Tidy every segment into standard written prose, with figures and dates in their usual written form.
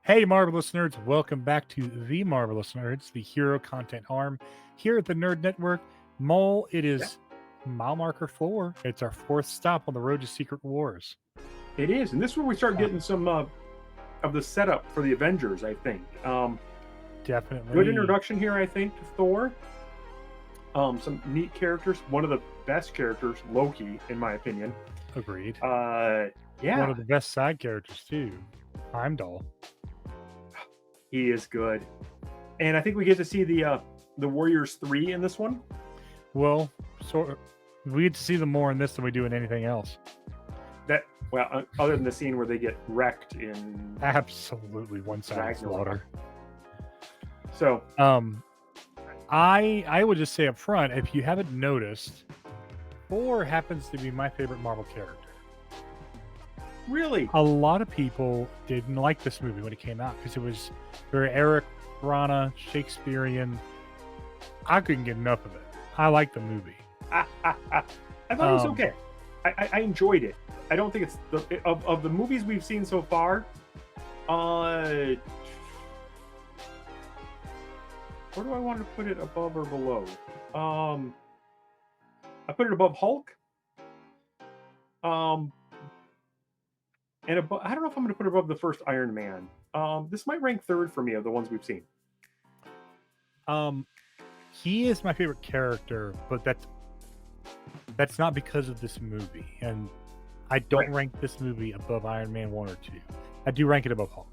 Hey, Marvelous Nerds, welcome back to the Marvelous Nerds, the hero content arm here at the Nerd Network. Mole, it Yeah, is mile marker 4. It's our fourth stop on the road to Secret Wars. it is, and this is where we start Uh, getting some of the setup for the Avengers. I think good Definitely introduction here. I think to Thor. Some neat characters. One of the best characters, Loki, in my opinion. agreed. Uh, One yeah, of the best side characters, too. Heimdall. he is good, and I think we get to see the Warriors 3 in this one. Well, sort of, we get to see them more in this than we do in anything else. That other than the scene where they get wrecked in Absolutely one sided Ragnarok. slaughter. So I would just say up front, if you haven't noticed, Thor happens to be my favorite Marvel character. really, A lot of people didn't like this movie when it came out because it was very Eric Rana, Shakespearean. I couldn't get enough of it. I like the movie. I thought it was okay. I enjoyed it. I don't think it's of the movies we've seen so far. Where do I want to put it, above or below? I put it above Hulk. Um, and above, I don't know if I'm going to put it above the first Iron Man. This might rank third for me of the ones we've seen. Um, he is my favorite character, but that's not because of this movie. And I don't Right. rank this movie above Iron Man 1 or 2. I do rank it above Hulk.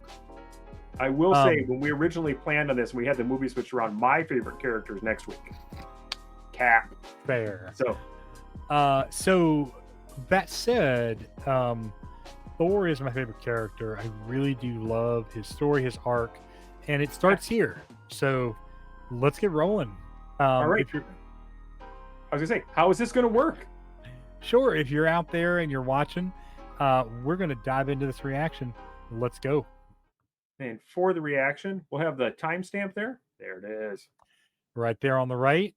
I will say, Um, when we originally planned on this, we had the movie switched around. My favorite characters next week, Cap. Fair. So So that said, Thor is my favorite character. I really do love his story, his arc, and it starts here. So let's get rolling. all right, If you're I was gonna say, how is this going to work? sure, if you're out there and you're watching, we're gonna dive into this reaction. Let's go. And for the reaction, we'll have the timestamp there. There it is. Right there on the right.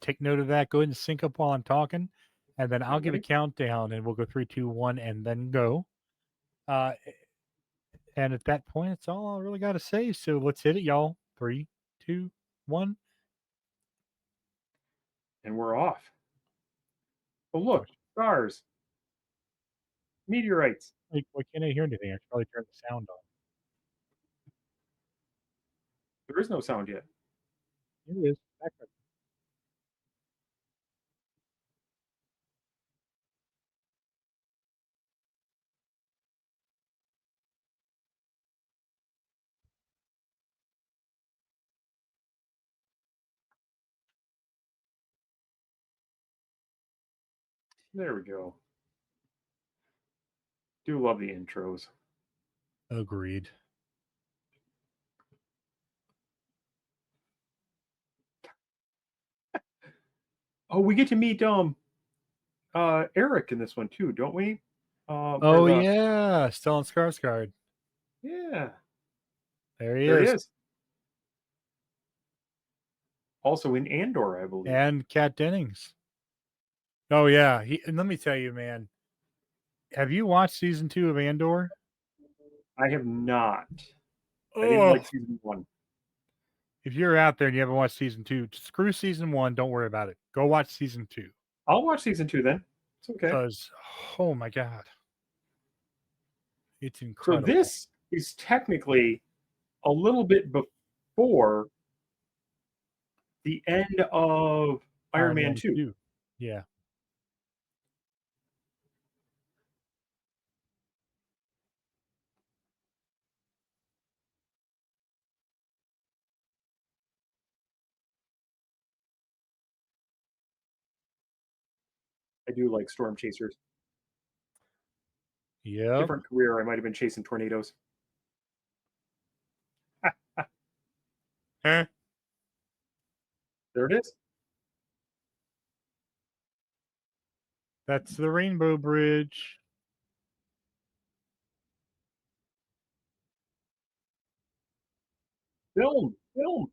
Take note of that. Go ahead and sync up while I'm talking, and then I'll You give a ready? countdown, and we'll go 3, 2, 1, and then go. Uh, And at that point, it's all I really got to say. So let's hit it, y'all. 3, 2, 1. And we're off. Oh, Oh, look, stars, meteorites. why can't I hear anything? I should probably turn the sound on. There is no sound yet. Here it is. Background. There we go. Do love the intros. Agreed. Oh, we get to meet Eric in this one too, don't we? Or Oh, the yeah. Stellan Skarsgård. Yeah, There he there he is. is. Also in Andor, I believe. And Kat Dennings. Oh, yeah. And let me tell you, man, have you watched season 2 of Andor? I have not. I didn't Oh, like season one. if you're out there and you haven't watched season 2, screw season 1. Don't worry about it. Go watch season 2 I'll watch season two then. It's okay. because, oh my God, it's So incredible. this is technically a little bit before the end of Iron Iron Man Man 2. 2. Yeah. I do like storm chasers. Yep. Different career. I might have been chasing tornadoes. Eh. There it is. That's the Rainbow Bridge. Film, film.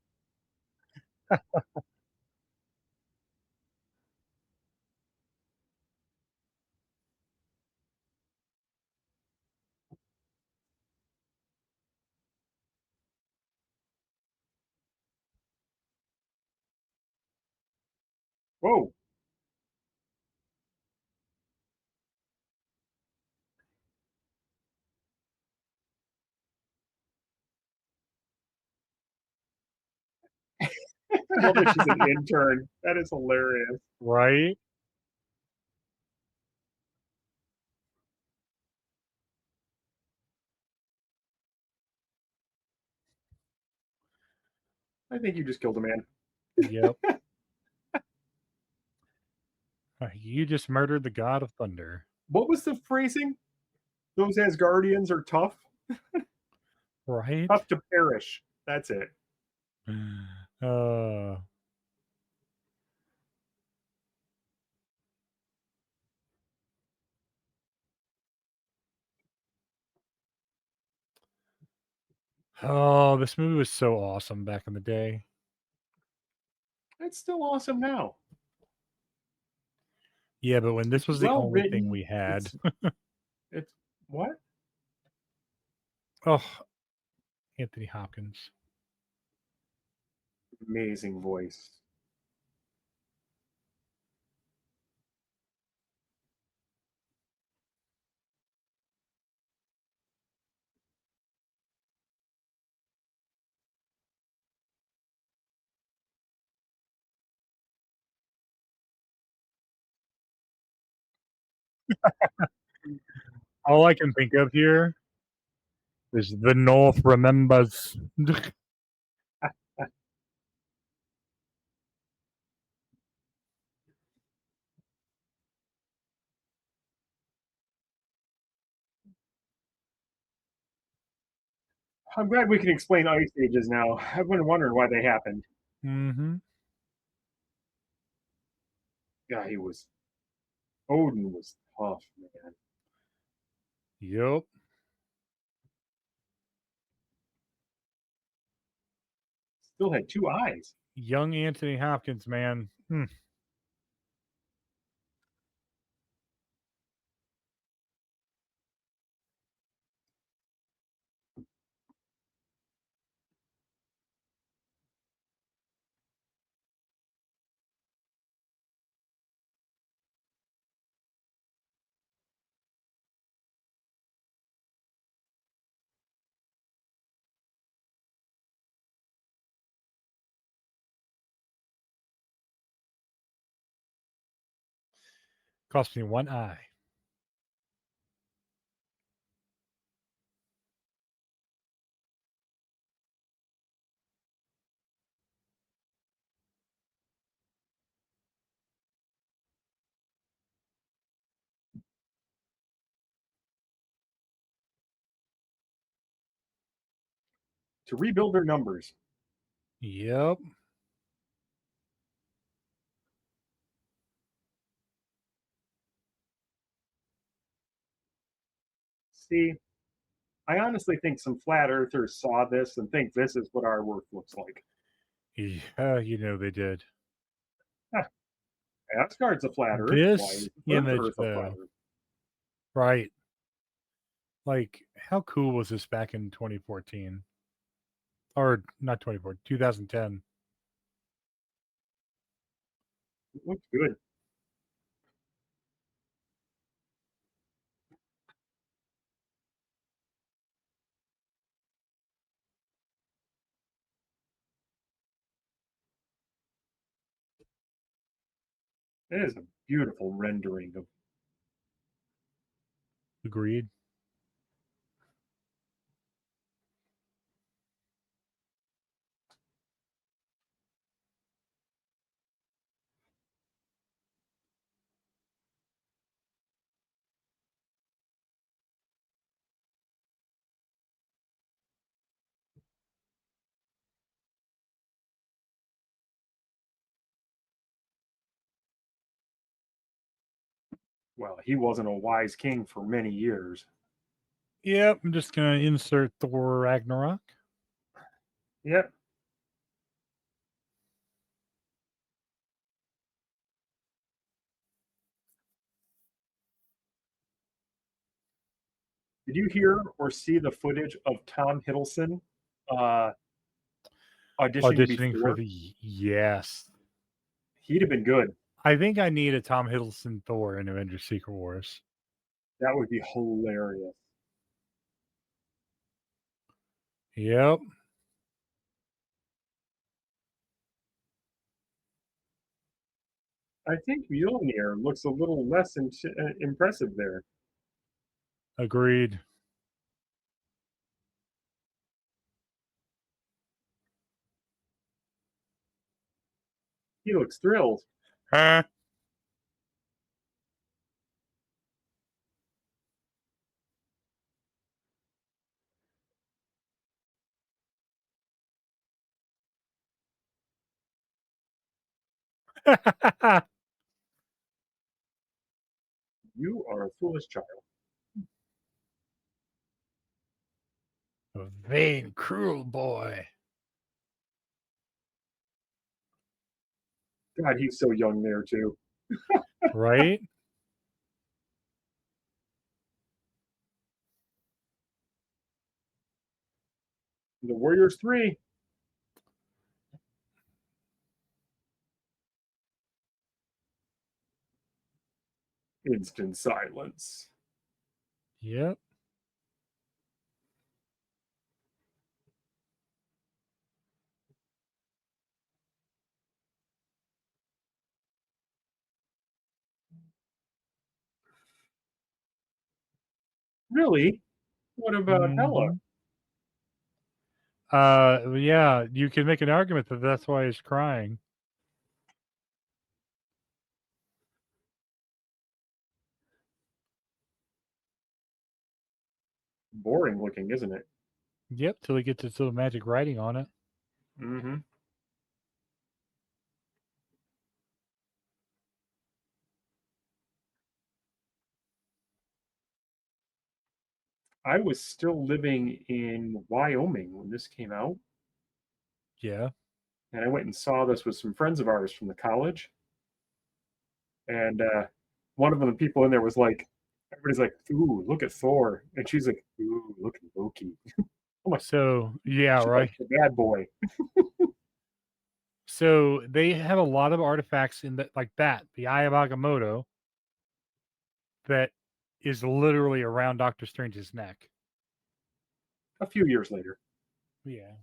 Whoa. I love that she's an intern. That is hilarious. Right? I think you just killed a man. Yep. You just murdered the god of thunder. What was the phrasing? Those Asgardians are tough, Right? tough to perish. That's it. Uh, oh, this movie was so awesome back in the day. It's still awesome now. Yeah, but when this It's was the well only thing written. we had. It's what? Oh, Anthony Hopkins. Amazing voice. All I can think of here is the North remembers. I'm glad we can explain ice ages now. I've been wondering why they happened. Mm-hmm. Yeah, he was. Odin was tough, man. Yep. Still had two eyes. Young Anthony Hopkins, man. Cost me one eye. To rebuild their numbers. Yep. See, I honestly think some flat earthers saw this and think this is what our work looks like. Yeah, they did. Asgard's a flat earth. Why This is image, Earth a flat though, earth? right? Like, how cool was this back in 2014? Or not 2014, 2010? It looks good. It is a beautiful rendering of. Agreed. Well, he wasn't a wise king for many years. Yep. I'm just going to insert Thor Ragnarok. Yep. Did you hear or see the footage of Tom Hiddleston uh, auditioning Auditioning for before? the. Yes. He'd have been good. I think I need a Tom Hiddleston Thor in Avengers: Secret Wars. That would be hilarious. Yep. I think Mjolnir looks a little less impressive there. Agreed. He looks thrilled. Huh? You are a foolish child. A vain, cruel boy. God, he's so young there too. Right? The Warriors 3. Instant silence. Yep. Really? What about Hela? Mhm. Yeah, you can make an argument that that's why he's crying. Boring looking, isn't it? Yep, till he gets his little magic writing on it. Mm-hmm. I was still living in Wyoming when this came out, Yeah. and I went and saw this with some friends of ours from the college. And one of them, the people in there, was like, everybody's like, "Ooh, look at Thor," and she's like, "Ooh, look at Loki." I'm like, So, yeah, "She's like right. the bad boy." So they have a lot of artifacts in that, like that, the Eye of Agamotto, that is literally around Doctor Strange's neck. A few years later, Yeah.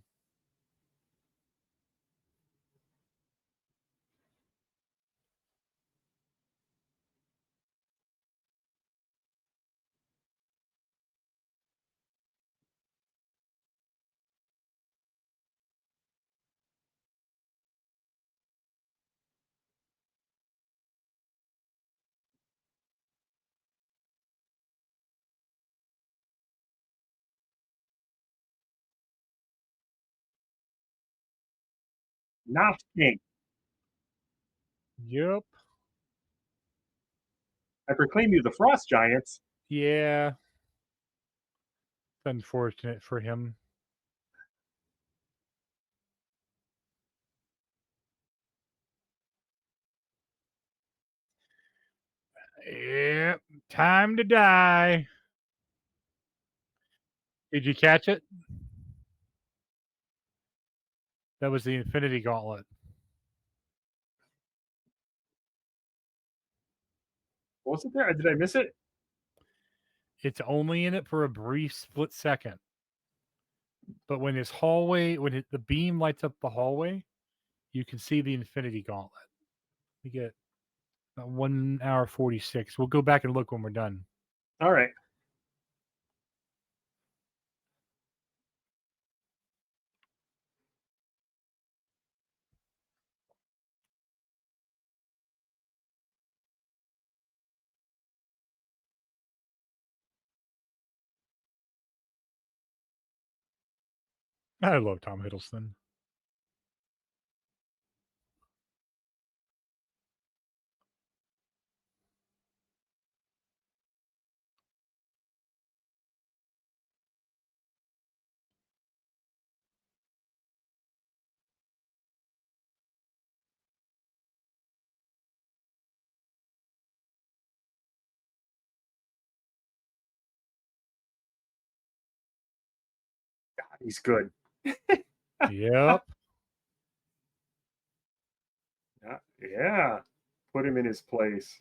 nothing. Yep. I proclaim you the Frost Giants. Yeah. It's unfortunate for him. Yep. Time to die. Did you catch it? That was the Infinity Gauntlet. Was it there? Did I miss it? It's only in it for a brief split second. But when his hallway, the beam lights up the hallway, you can see the Infinity Gauntlet. We get 1 hour 46. We'll go back and look when we're done. All right. I love Tom Hiddleston. God, he's good. Yep. Yeah. Put him in his place.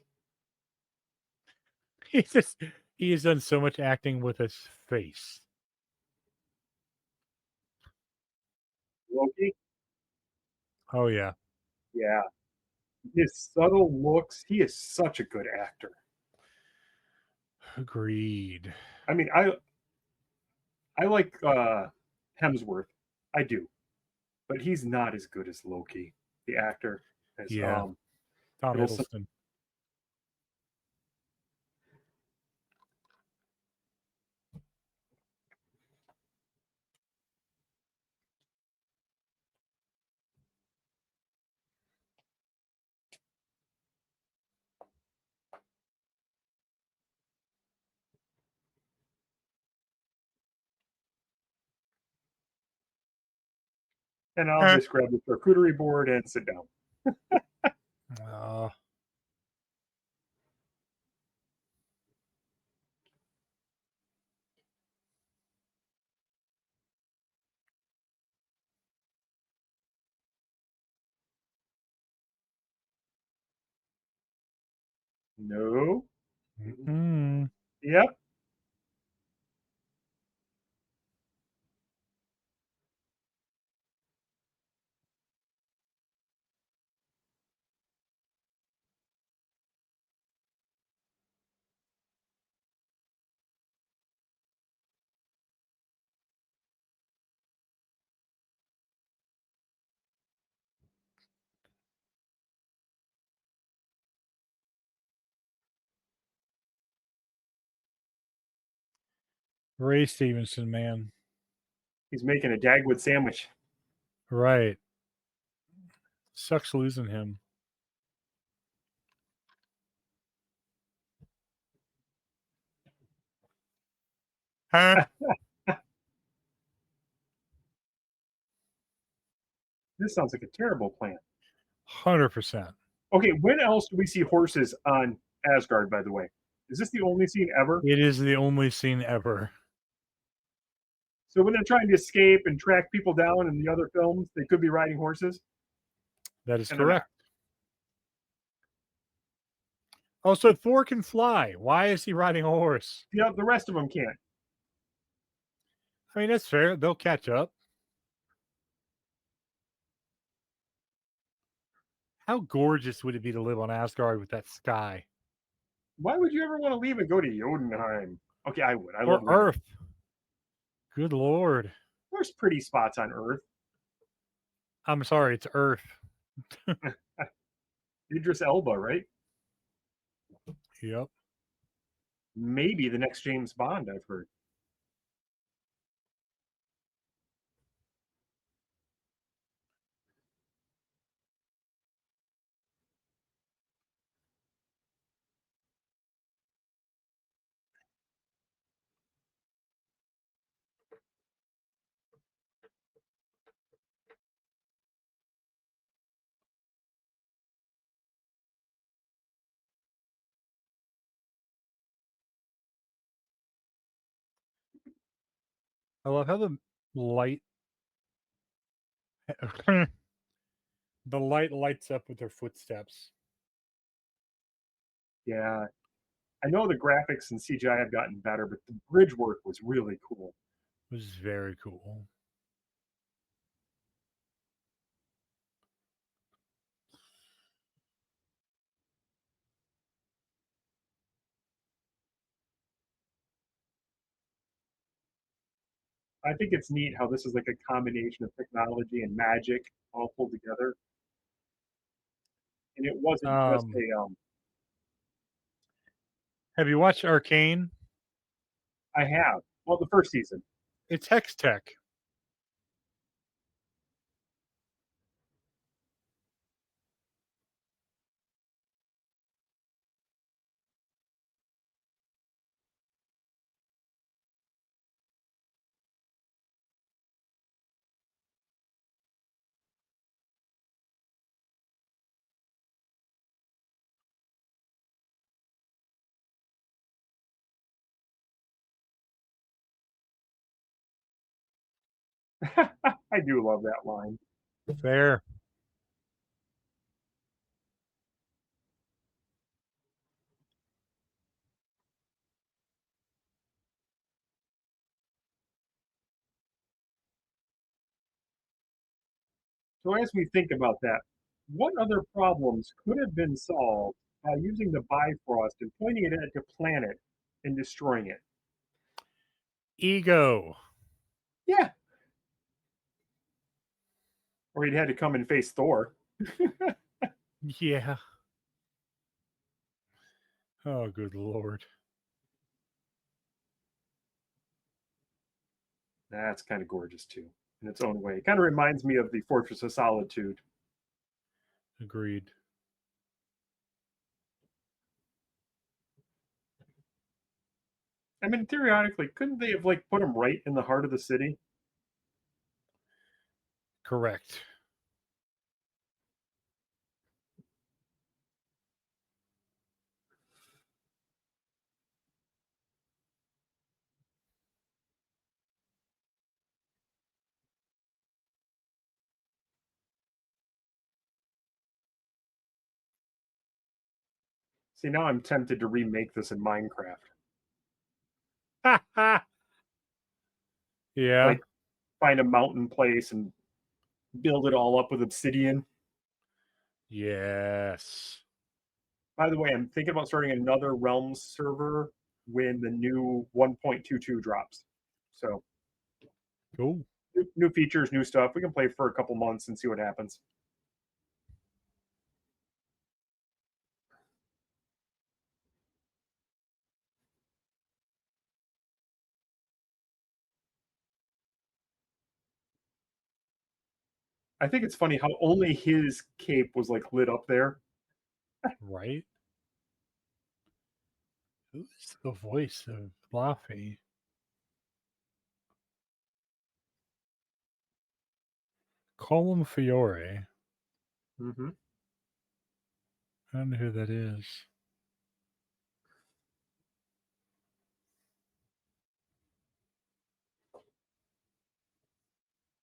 He's just he has done so much acting with his face. Loki, Oh yeah, yeah, his subtle looks. He is such a good actor. agreed. I mean, I like Hemsworth. I do, but he's not as good as Loki, the actor, as Yeah, Tom Hiddleston. Hiddleston. And I'll just grab the charcuterie board and sit down. Uh, No. mm, Yep. Ray Stevenson, man. He's making a Dagwood sandwich. Right. Sucks losing him. Huh? This sounds like a terrible plan. 100%. Okay, when else do we see horses on Asgard, by the way? Is this the only scene ever? It is the only scene ever. So when they're trying to escape and track people down in the other films, they could be riding horses, That is and they're not. correct. Also, Thor can fly. Why is he riding a horse? The rest of them can't. I mean, that's fair. They'll catch up. How gorgeous would it be to live on Asgard with that sky? Why would you ever want to leave and go to Jotunheim? Okay, I would. I Or love winter. Earth. Good Lord. There's pretty spots on Earth. I'm sorry, it's Earth. Idris Elba, right? Yep. Maybe the next James Bond, I've heard. I love how the light the light lights up with their footsteps. Yeah. I know the graphics and CGI have gotten better, but the bridge work was really cool. It was very cool. I think it's neat how this is like a combination of technology and magic all pulled together. And it wasn't just Um, a have you watched Arcane? I have. Well, the first season. It's Hex Tech. I do love that line. Fair. So as we think about that, what other problems could have been solved by using the Bifrost and pointing it at the planet and destroying it? Ego. Yeah. Or he'd had to come and face Thor. Yeah. Oh, good lord. That's kind of gorgeous too, in its own way. It kind of reminds me of the Fortress of Solitude. Agreed. I mean, theoretically, couldn't they have like put him right in the heart of the city? Correct. See, now I'm tempted to remake this in Minecraft. Yeah. Like, find a mountain place and build it all up with obsidian. Yes. By the way, I'm thinking about starting another Realms server when the new 1.22 drops. So, Cool. new features, new stuff. We can play for a couple months and see what happens. I think it's funny how only his cape was like lit up there. Right? Who's the voice of Laffy? Colum Fiore. Mm-hmm. I don't know who that is.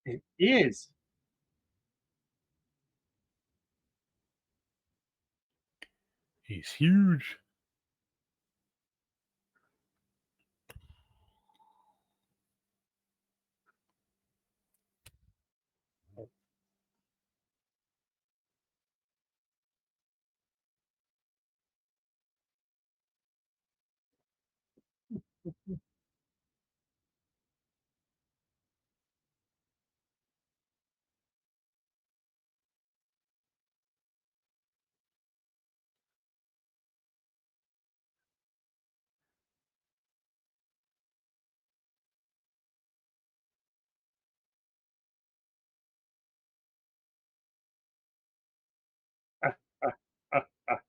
It is. He's huge. Ah, ah, ah, ah.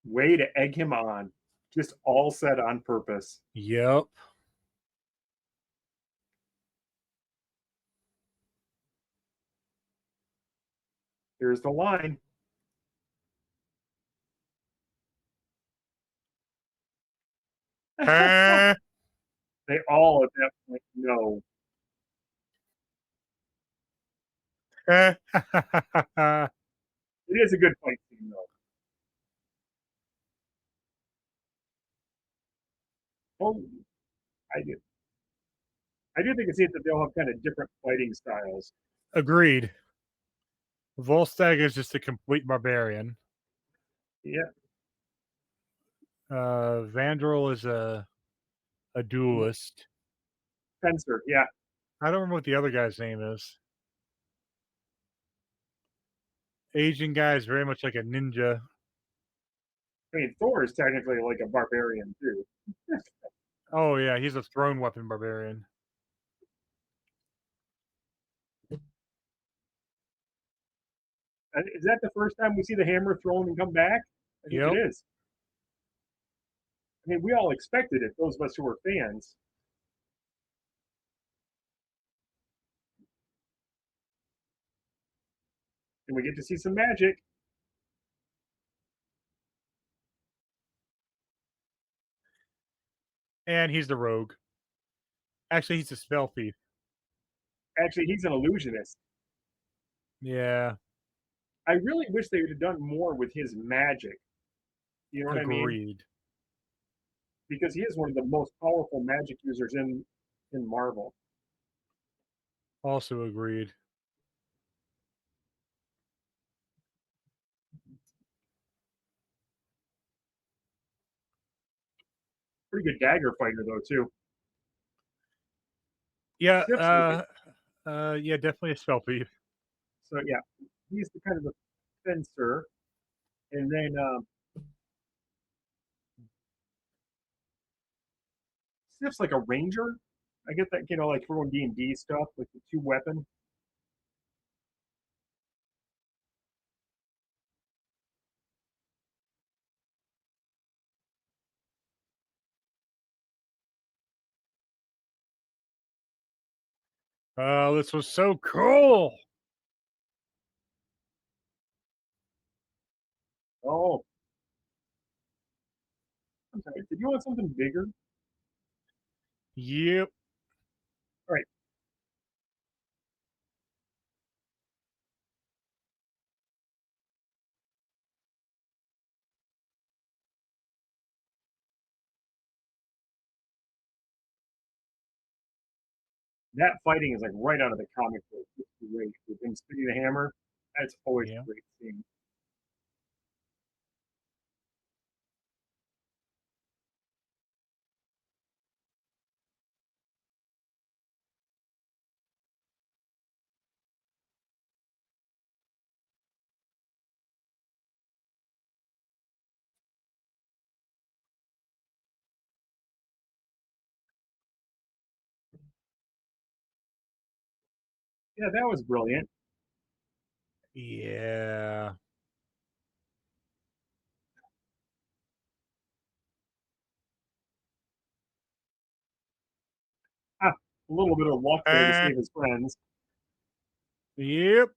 Way to egg him on. Just all said on purpose. Yep. Here's the line. Ah. They all at that point know. It is a good fight scene, though. Oh, I do. I do think it's neat that they all have kind of different fighting styles. Agreed. Volstagg is just a complete barbarian. Yeah, Vandrel is a duelist. Spencer. Yeah, I don't remember what the other guy's name is. Asian guy is very much like a ninja. I mean Thor is technically like a barbarian too. Oh yeah, he's a thrown weapon barbarian. Is that the first time we see the hammer thrown and come back? I think it Yep. is. I mean, we all expected it. Those of us who were fans. And we get to see some magic. And he's the rogue. Actually, he's a spell thief. Actually, he's an illusionist. Yeah, I really wish they would have done more with his magic. You know what I mean? agreed. Because he is one of the most powerful magic users in Marvel. Also agreed. Pretty good dagger fighter though too. Yeah, Sif's like it. yeah, definitely a spell thief. So yeah, he's the kind of the fencer, and then Sif's like a ranger. I get that, like for D&D stuff, like the two weapon. Oh, this was so cool. Oh, I'm sorry. Did you want something bigger? Yep. All right. That fighting is like right out of the comic book. It's great. With him spinning the hammer, that's always Yeah. a great scene. Yeah, that was brilliant. Yeah. Ah, a little bit of luck there to Uh, save his friends. yep.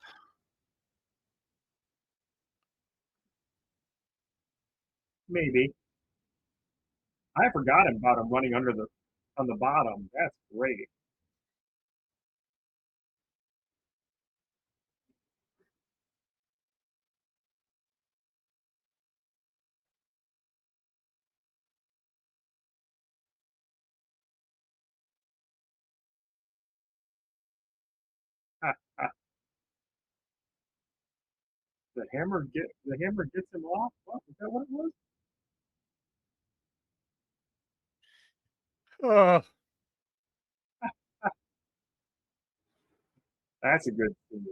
Maybe. I forgot about him running under the on the bottom. That's great. Ah, ah, the hammer gets him off. What, is that what it was? Oh, Ah, that's a good scene.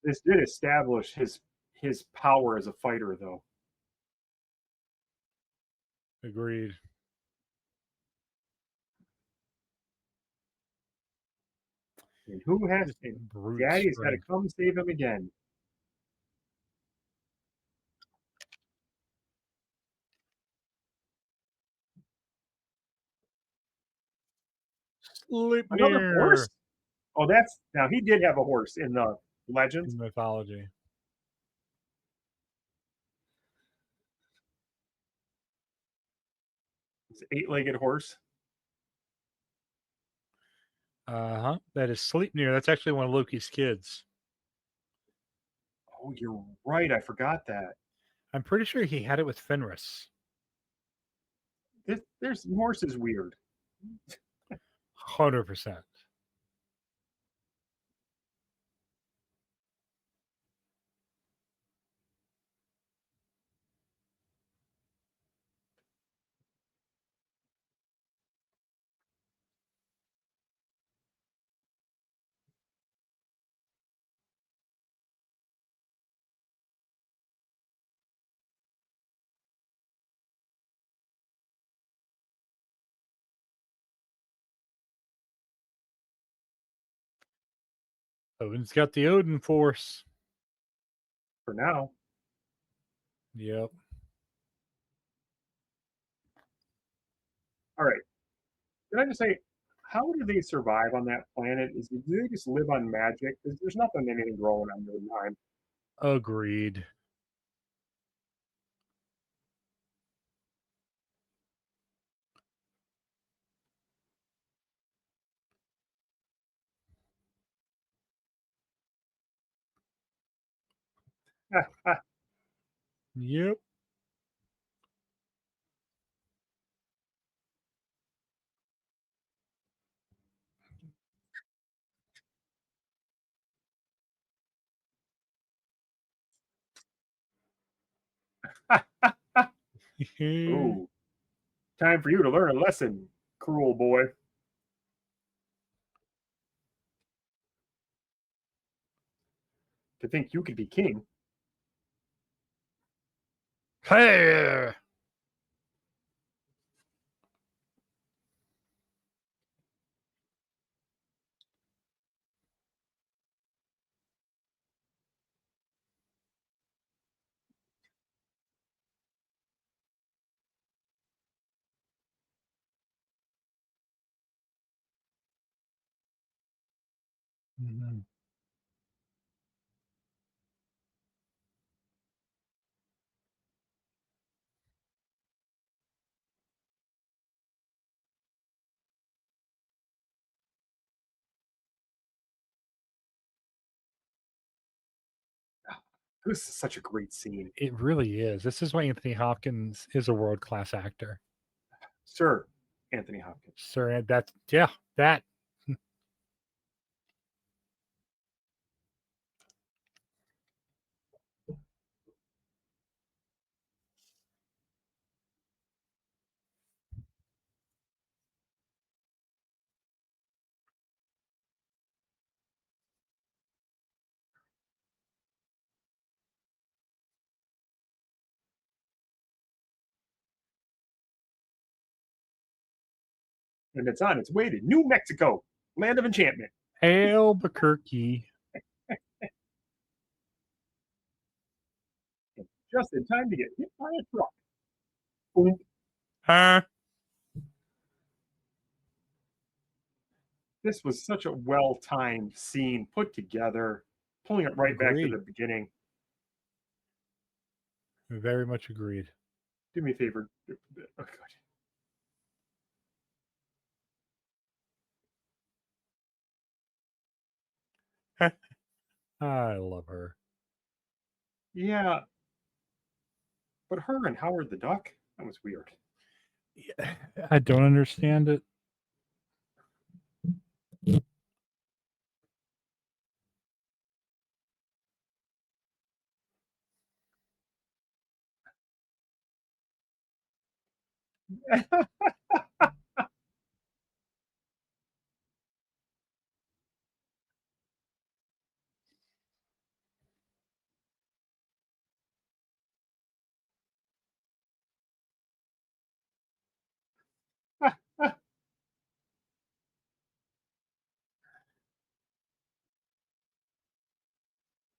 This did establish his power as a fighter, though. agreed. And who has Just and brute Daddy's got to strength. come save him again. Another horse? Sleipnir Oh, that's now he did have a horse in the legends. in mythology. It's an eight-legged horse. Uh-huh. That is Sleipnir. That's actually one of Loki's kids. Oh, you're right. I forgot that. I'm pretty sure he had it with Fenris. There's horse is weird. 100%. Odin's got the Odin force. For now. Yep. All right. Can I just say, how do they survive on that planet? Do they just live on magic? Because there's nothing anything growing on the time. Agreed. Yep. Ooh, time for you to learn a lesson, cruel boy. To think you could be king. Hey. Mhm. This is such a great scene. It really is. This is why Anthony Hopkins is a world class actor. Sir Anthony Hopkins. Sir, that's yeah, that. And it's on its way to New Mexico, land of enchantment. Albuquerque. Just in time to get hit by a truck. Boom. Huh? This was such a well-timed scene put together, pulling it right back to Agreed. the beginning. Very much agreed. Do me a favor. Oh, God. I love her. Yeah, but her and Howard the Duck, that was weird. Yeah, I don't understand it.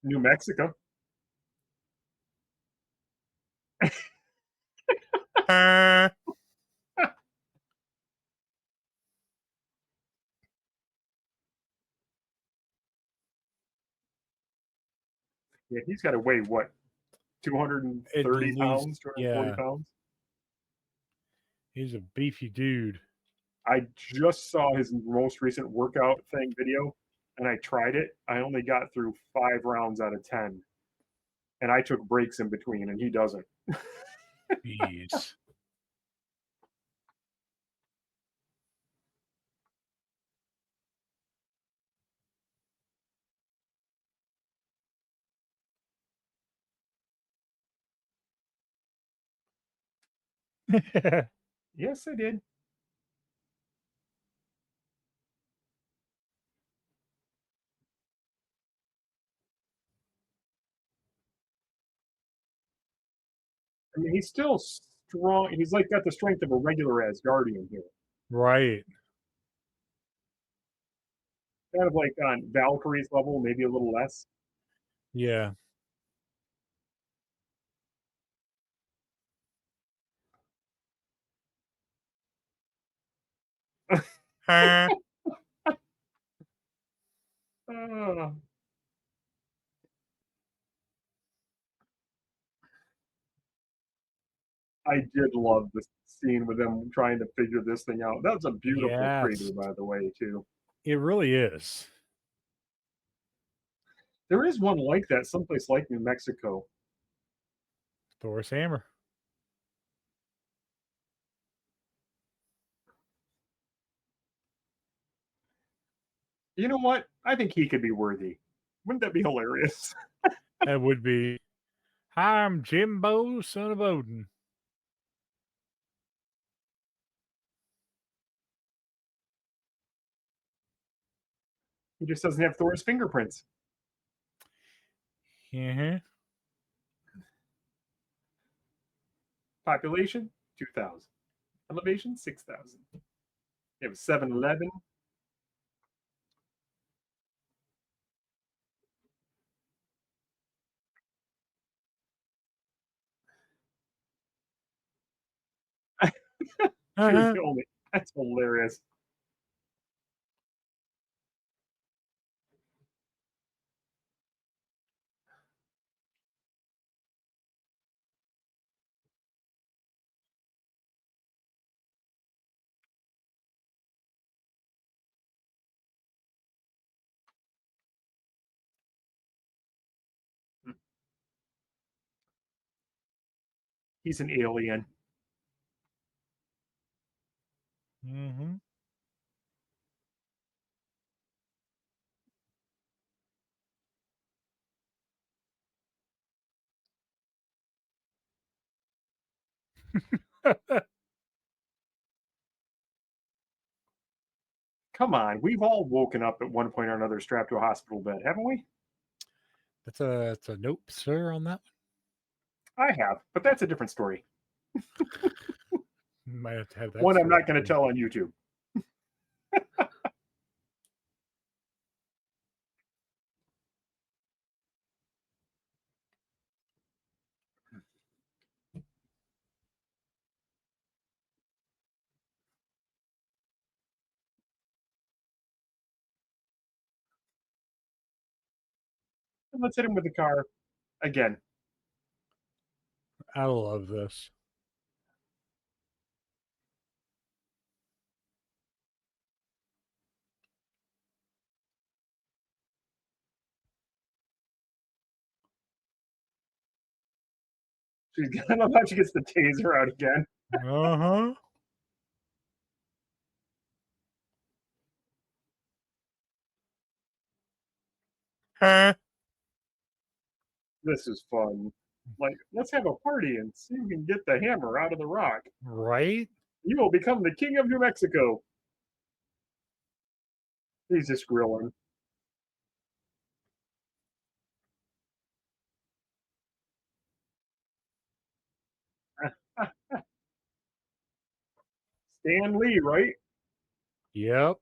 New Mexico. Huh? Yeah, he's got to weigh what, At 230 least, pounds, 240 yeah, pounds. he's a beefy dude. I just saw his most recent workout thing video and I tried it. I only got through 5 rounds out of 10. And I took breaks in between, and he doesn't. Jeez. Yes, I did. I mean, he's still strong. He's like got the strength of a regular Asgardian here. Right. Kind of like on Valkyrie's level, maybe a little less. Yeah. Huh? Uh, I did love this scene with them trying to figure this thing out. That was a beautiful crater, Yes. by the way, too. It really is. There is one like that, someplace like New Mexico. Thor's hammer. You know what? I think he could be worthy. Wouldn't that be hilarious? That would be. Hi, I'm Jimbo, son of Odin. He just doesn't have Thor's fingerprints. Uh-huh. Population 2,000. Elevation 6,000. You have a 7-Eleven. She was Uh-huh. the only. That's hilarious. He's an alien. Mm-hmm. Come on, we've all woken up at one point or another strapped to a hospital bed, haven't we? That's a nope, sir, on that I have, but that's a different story. one. Might have to have that. One I'm story not going to too. tell on YouTube. Let's hit him with the car again. I love this. I love how she gets the taser out again. Uh-huh. Huh? This is fun. Like, let's have a party and see who can get the hammer out of the rock. Right? You will become the king of New Mexico. He's just grilling. Stan Lee, right? Yep.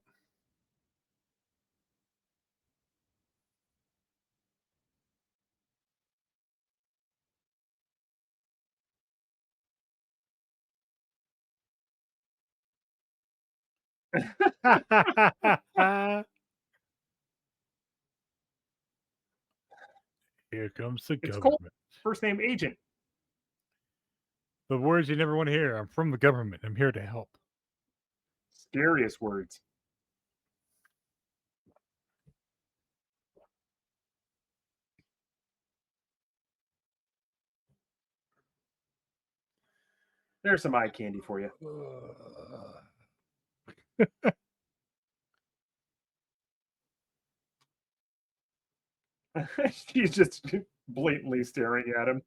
Here comes the It's Cole. government. First name Agent. The words you never want to hear. I'm from the government. I'm here to help. Scariest words. There's some eye candy for you. She's just blatantly staring at him.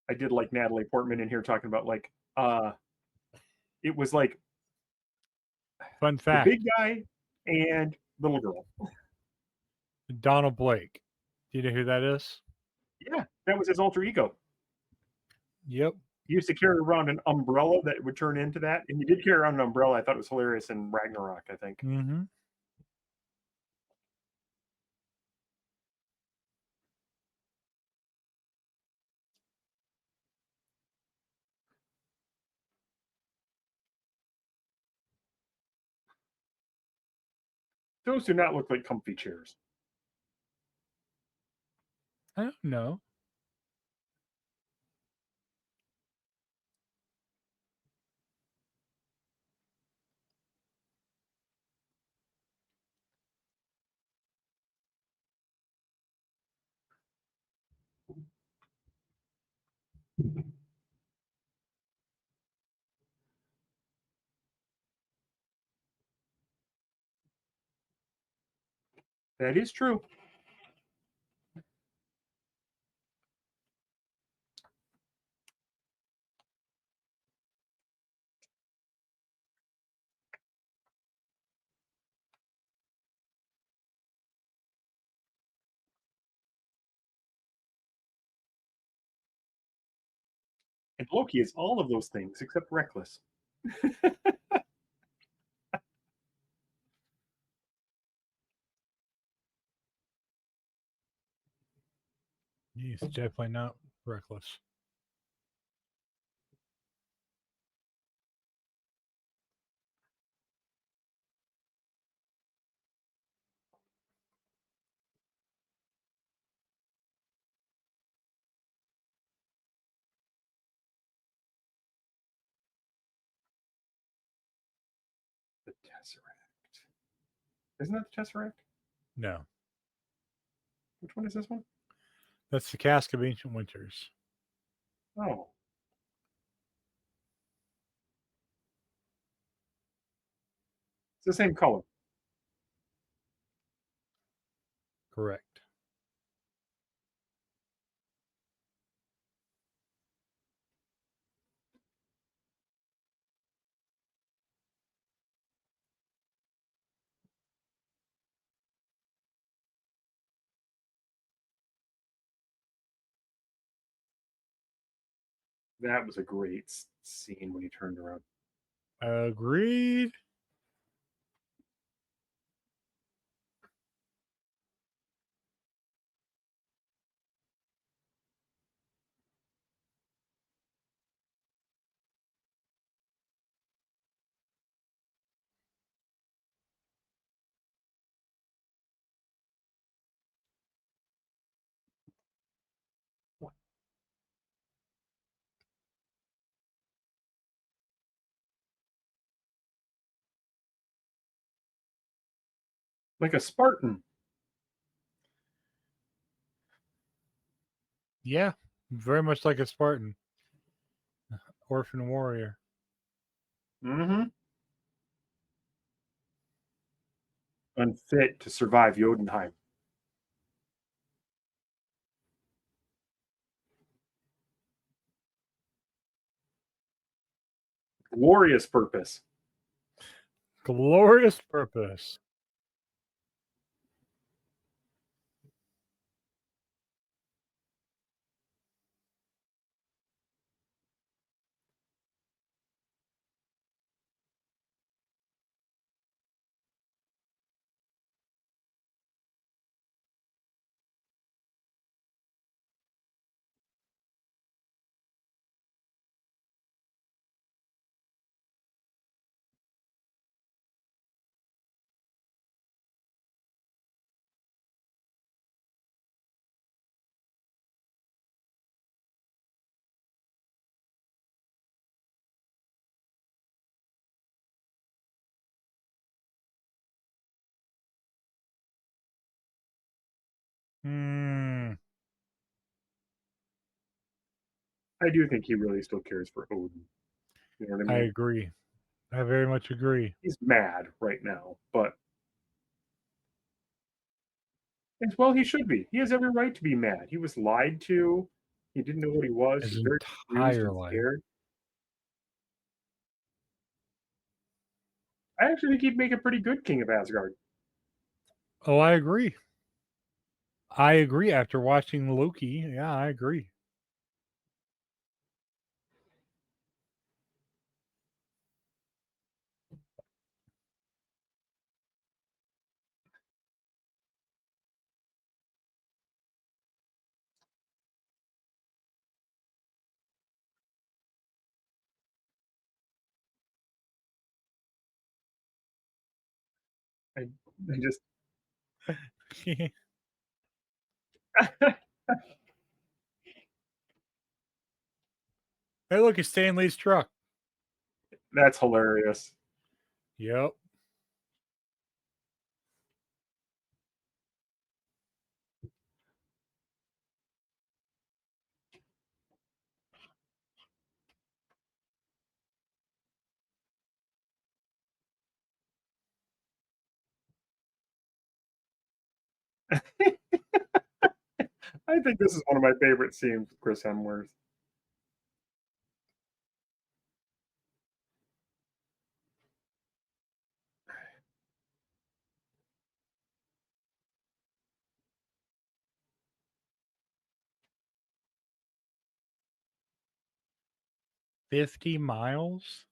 I did like Natalie Portman in here talking about like it was like Fun the fact. big guy and little girl. Donald Blake. Do you know who that is? Yeah, that was his alter ego. Yep. He used to carry around an umbrella that would turn into that, and he did carry around an umbrella. I thought it was hilarious in Ragnarok, I think. Mm-hmm. Those do not look like comfy chairs. I don't know. That is true. And Loki is all of those things except reckless. He's definitely not reckless. The Tesseract. Isn't that the Tesseract? No, Which one is this one? that's the Cask of Ancient Winters. Oh. It's the same color. Correct. That was a great scene when he turned around. Agreed. Like a Spartan. Yeah, very much like a Spartan, orphan warrior. Mm-hmm. Unfit to survive Jotunheim. Glorious purpose. Glorious purpose. Hmm. I do think he really still cares for Odin. You know what I I mean? agree. I very much agree. He's mad right now, but as well he should be. He has every right to be mad. He was lied to. He didn't know what he was. His He's very confused entire and life. scared. I actually think he'd make a pretty good king of Asgard. Oh, I agree. I agree. After watching Loki, yeah, I agree. I, I just Hey, look, it's Stan Lee's truck. that's hilarious. Yep. I think this is one of my favorite scenes with Chris Hemsworth. 50 miles?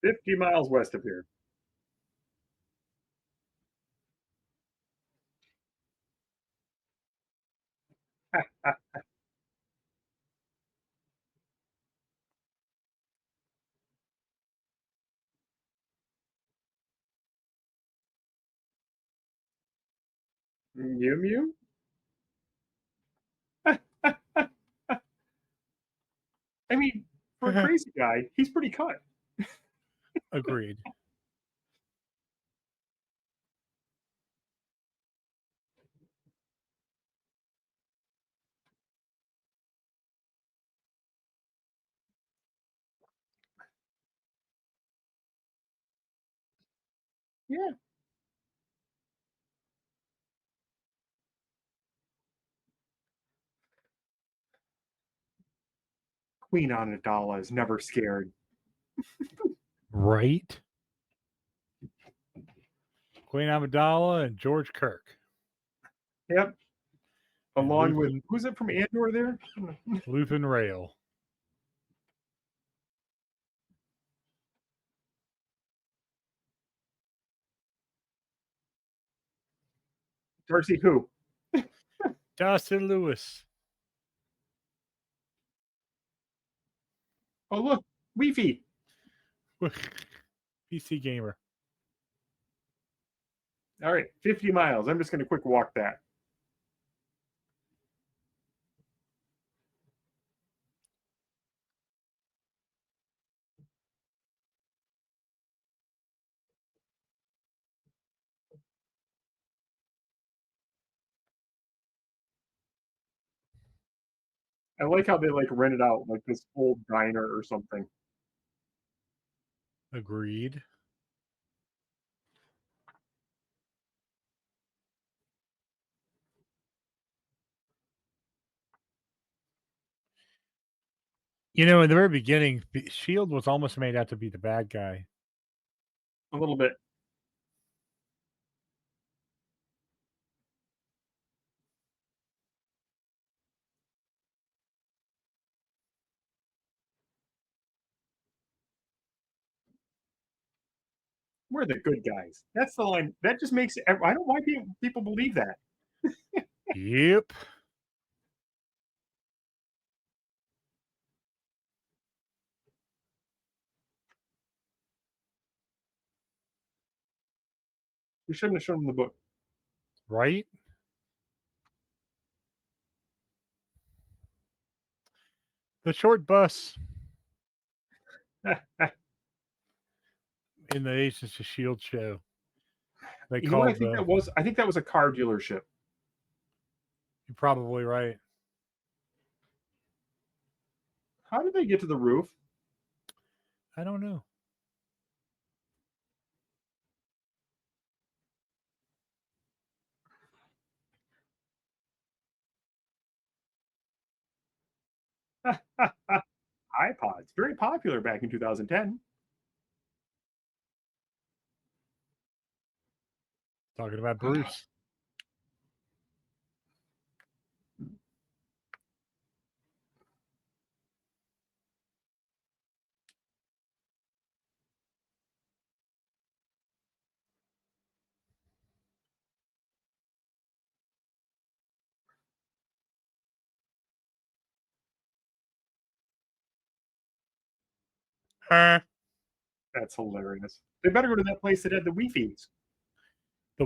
50 miles west of here. Mew Mew? I mean, for a crazy guy, he's pretty cut. Agreed. Yeah. Queen Amidala is never scared. Right? Queen Amidala and George Kirk. Yep. And Along with Luthen, who's it from Andor there? Luthen Rail. Darcy who? Dustin Lewis. Oh look, Weefy. PC Gamer. All right, 50 miles. I'm just going to quick walk that. I like how they like rented out like this old diner or something. Agreed. You know, in the very beginning, Shield was almost made out to be the bad guy. A little bit. We're the good guys. That's the line. That just makes. I don't know why people believe that. Yep. We shouldn't have shown them the book. Right? The short bus in the Agents of S.H.I.E.L.D. show. They You know what I called think the. that was? I think that was a car dealership. You're probably right. How did they get to the roof? I don't know. iPods, very popular back in 2010. Talking about Bruce. Huh? That's hilarious. They better go to that place that had the Wi-Fi's. The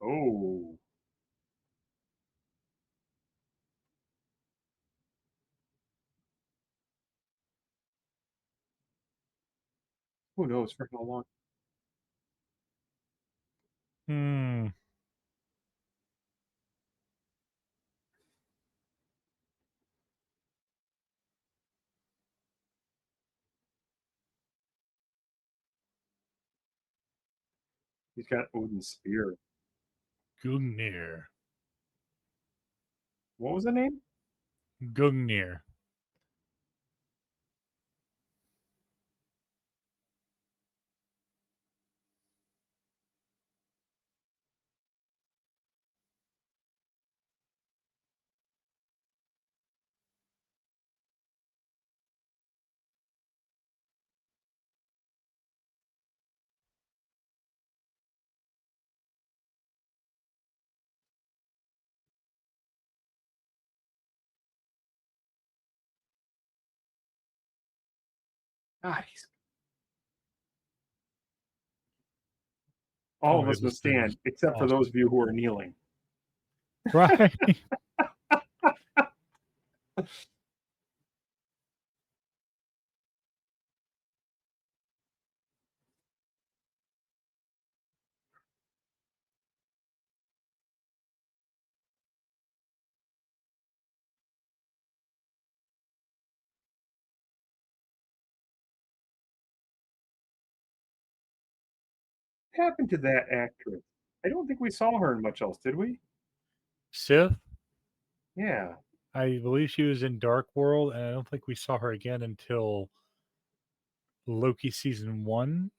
Oh, Who knows for how long? Hmm. He's got Odin's spear. Gungnir. What was the name? Gungnir. God, Oh all of my us goodness, must that is stand, except for those awesome. of you who are kneeling. Right. What happened to that actress? I don't think we saw her in much else, did we? Sith. Yeah. I believe she was in Dark World, and I don't think we saw her again until Loki season 1.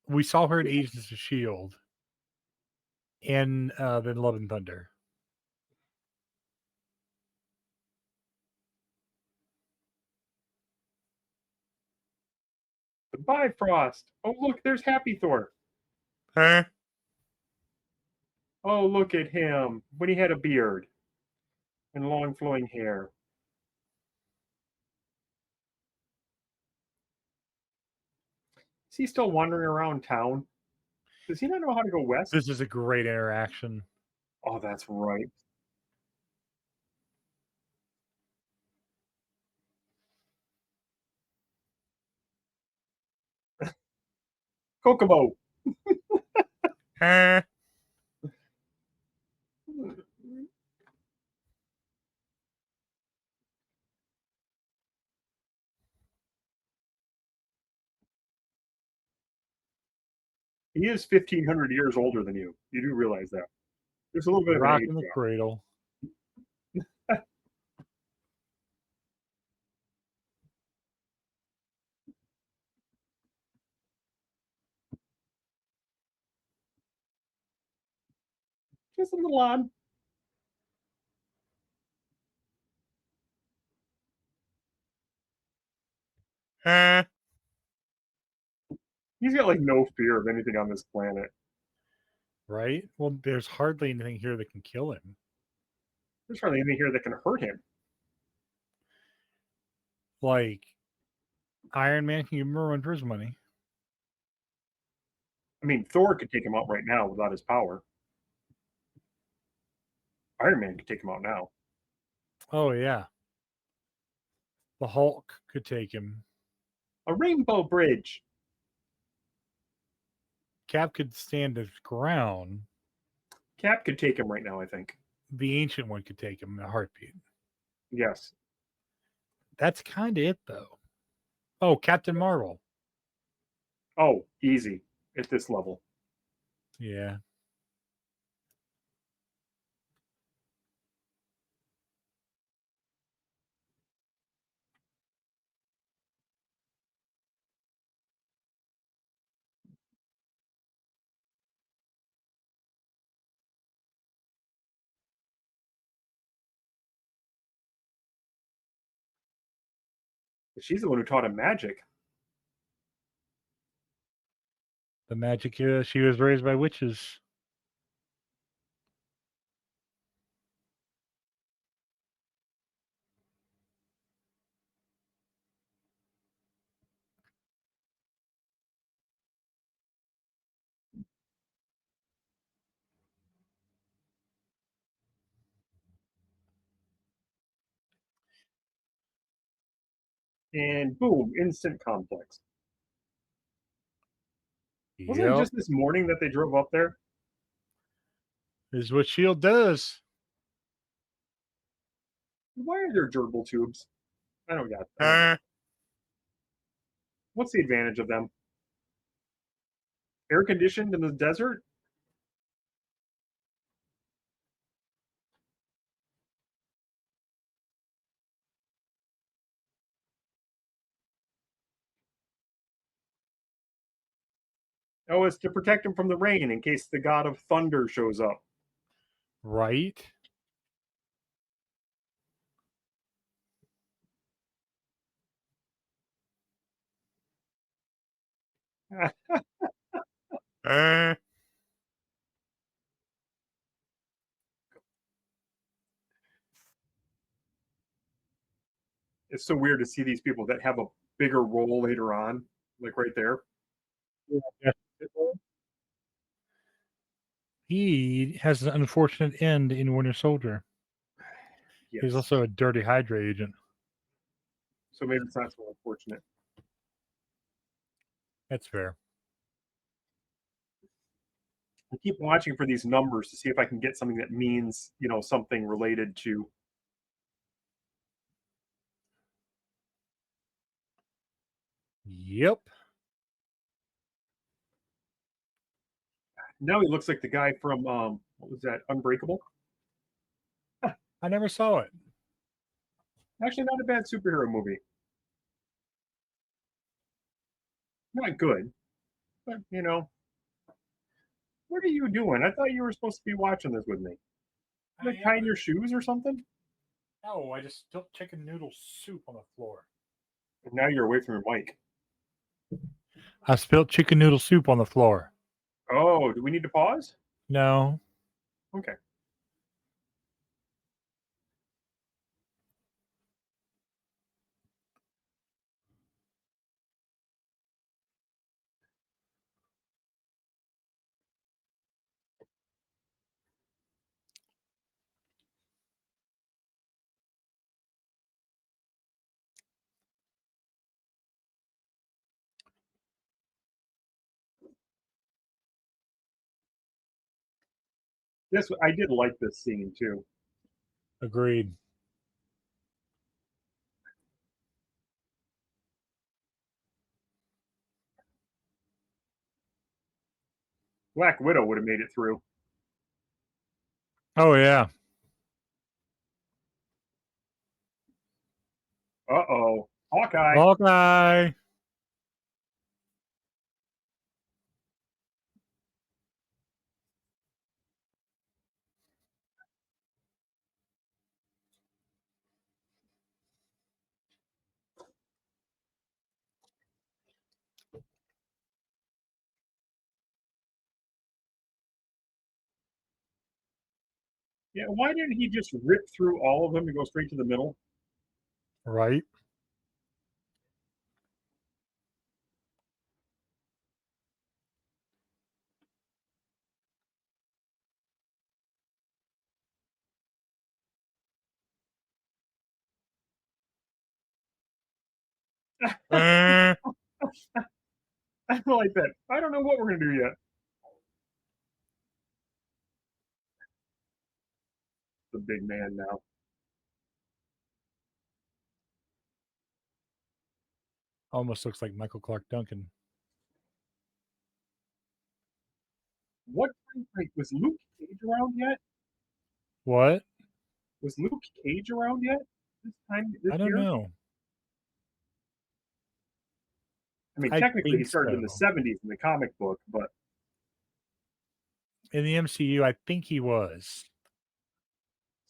We saw her in Agents of Shield and then Love and Thunder. The Bifrost. Oh, look, there's Happy Thor. Huh? Oh, look at him when he had a beard and long flowing hair. Is he still wandering around town? Does he not know how to go west? This is a great interaction. Oh, that's right. Kokomo. Huh? He is 1,500 years older than you. You do realize that. There's a little bit of an Rock age in the gap. cradle. Just a little odd. Huh? He's got like no fear of anything on this planet. Right? Well, there's hardly anything here that can kill him. There's hardly anything here that can hurt him. Like, Iron Man can give him a run for his money. I mean, Thor could take him out right now without his power. Iron Man could take him out now. Oh, yeah. The Hulk could take him. A rainbow bridge. Cap could stand his ground. Cap could take him right now, I think. The Ancient One could take him in a heartbeat. Yes. That's kind of it, though. Oh, Captain Marvel. Oh, easy at this level. Yeah. She's the one who taught him magic. The magic, she was raised by witches. And boom, instant complex. Wasn't it Yep. just this morning that they drove up there? This is what Shield does. Why are there gerbil tubes? I don't get. Uh, What's the advantage of them? Air conditioned in the desert? Oh, it's to protect them from the rain in case the god of thunder shows up. right. Uh, It's so weird to see these people that have a bigger role later on, like right there. yeah. He has an unfortunate end in Winter Soldier. He's Yes. also a dirty Hydra agent. So maybe it's not so unfortunate. That's fair. I keep watching for these numbers to see if I can get something that means, something related to. Yep. Now he looks like the guy from what was that? Unbreakable. I never saw it. Actually, not a bad superhero movie. Not good, but what are you doing? I thought you were supposed to be watching this with me. Like tying your shoes or something. No, I just spilled chicken noodle soup on the floor. And now you're away from your mic. I spilled chicken noodle soup on the floor. Oh, do we need to pause? No. Okay. I did like this scene too. Agreed. Black Widow would have made it through. Oh yeah. Uh-oh. Hawkeye. Hawkeye. Yeah, why didn't he just rip through all of them and go straight to the middle? Right. Uh, I don't like that. I don't know what we're gonna do yet. The big man now. almost looks like Michael Clark Duncan. What like, was Luke Cage around yet? What? Was Luke Cage around yet? This I don't year? know. I mean, I technically he think started in the so. 70s in the comic book, but In the MCU, I think he was.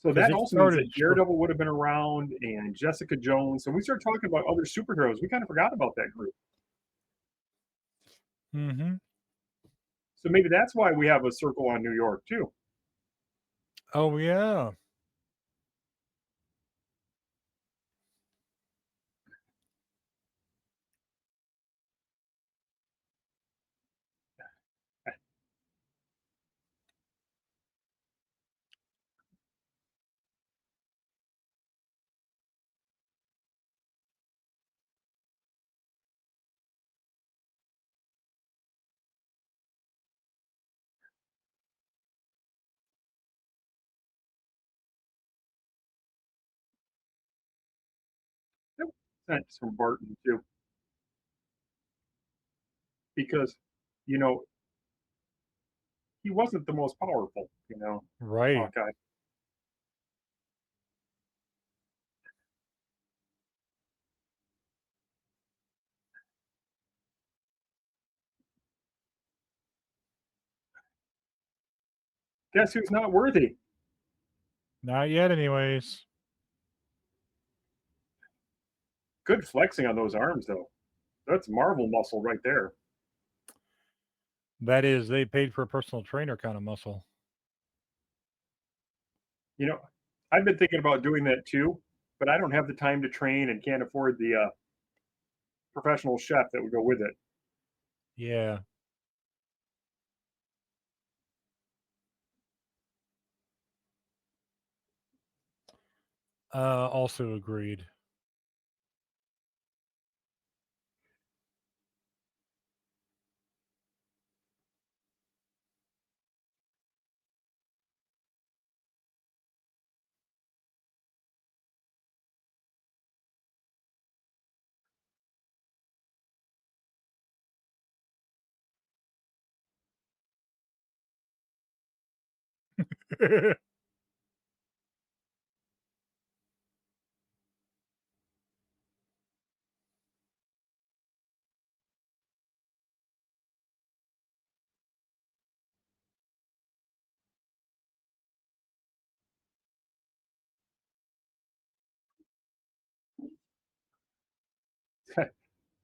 so Because that it also means started that Daredevil would have been around and Jessica Jones. So we start talking about other superheroes. We kind of forgot about that group. Mm-hmm. So maybe that's why we have a circle on New York too. Oh yeah. sense from Barton too, because you know he wasn't the most powerful. Right. Hawkeye. Guess who's not worthy? Not yet, anyways. Good flexing on those arms, though. That's Marvel muscle right there. That is, they paid for a personal trainer kind of muscle. You know, I've been thinking about doing that too, but I don't have the time to train and can't afford the professional chef that would go with it. Yeah. Also agreed.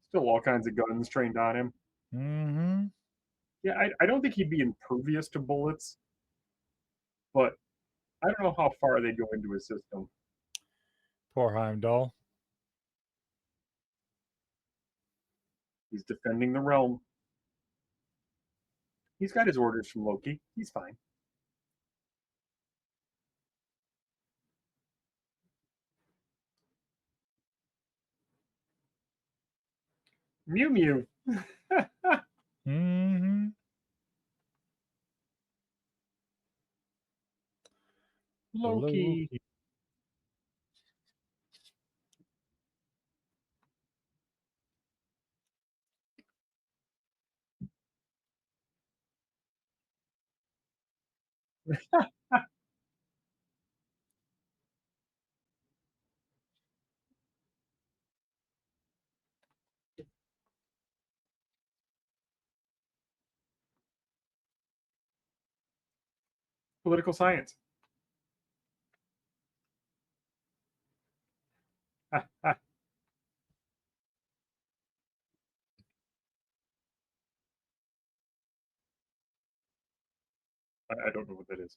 Still all kinds of guns trained on him. Mm-hmm. Yeah, I don't think he'd be impervious to bullets, but I don't know how far they go into his system. Poor Heimdall. He's defending the realm. He's got his orders from Loki. He's fine. Mew Mew. Mm-hmm. Loki. Loki. Political science. I don't know what that is.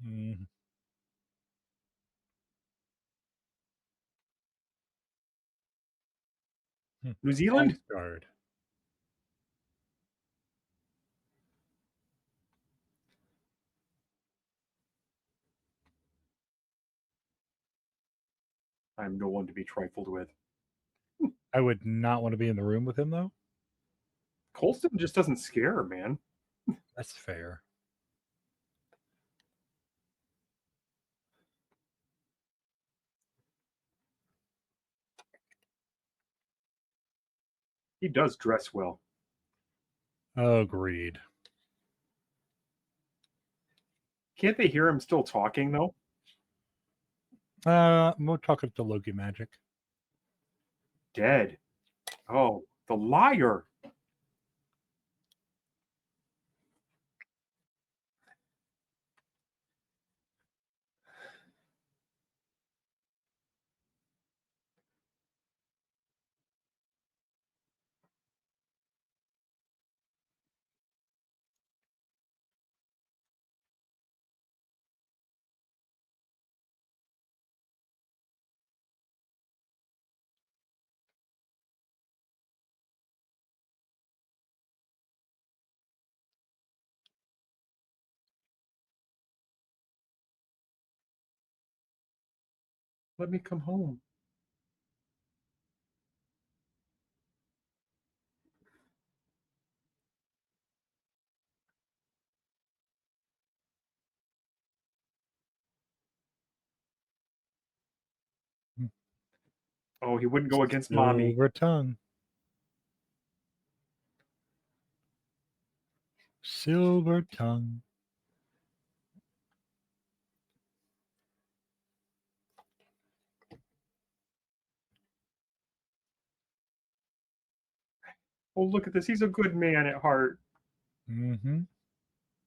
Mm-hmm. New Zealand? Asgard. I'm no one to be trifled with. I would not want to be in the room with him, though. Colston just doesn't scare her, man. That's fair. He does dress well. Agreed. Can't they hear him still talking though? We'll talk it to Loki magic. Dead. Oh, the liar. Let me come home. Oh, he wouldn't go against mommy. Silver tongue. Silver tongue. Oh, look at this. He's a good man at heart. Mm-hmm.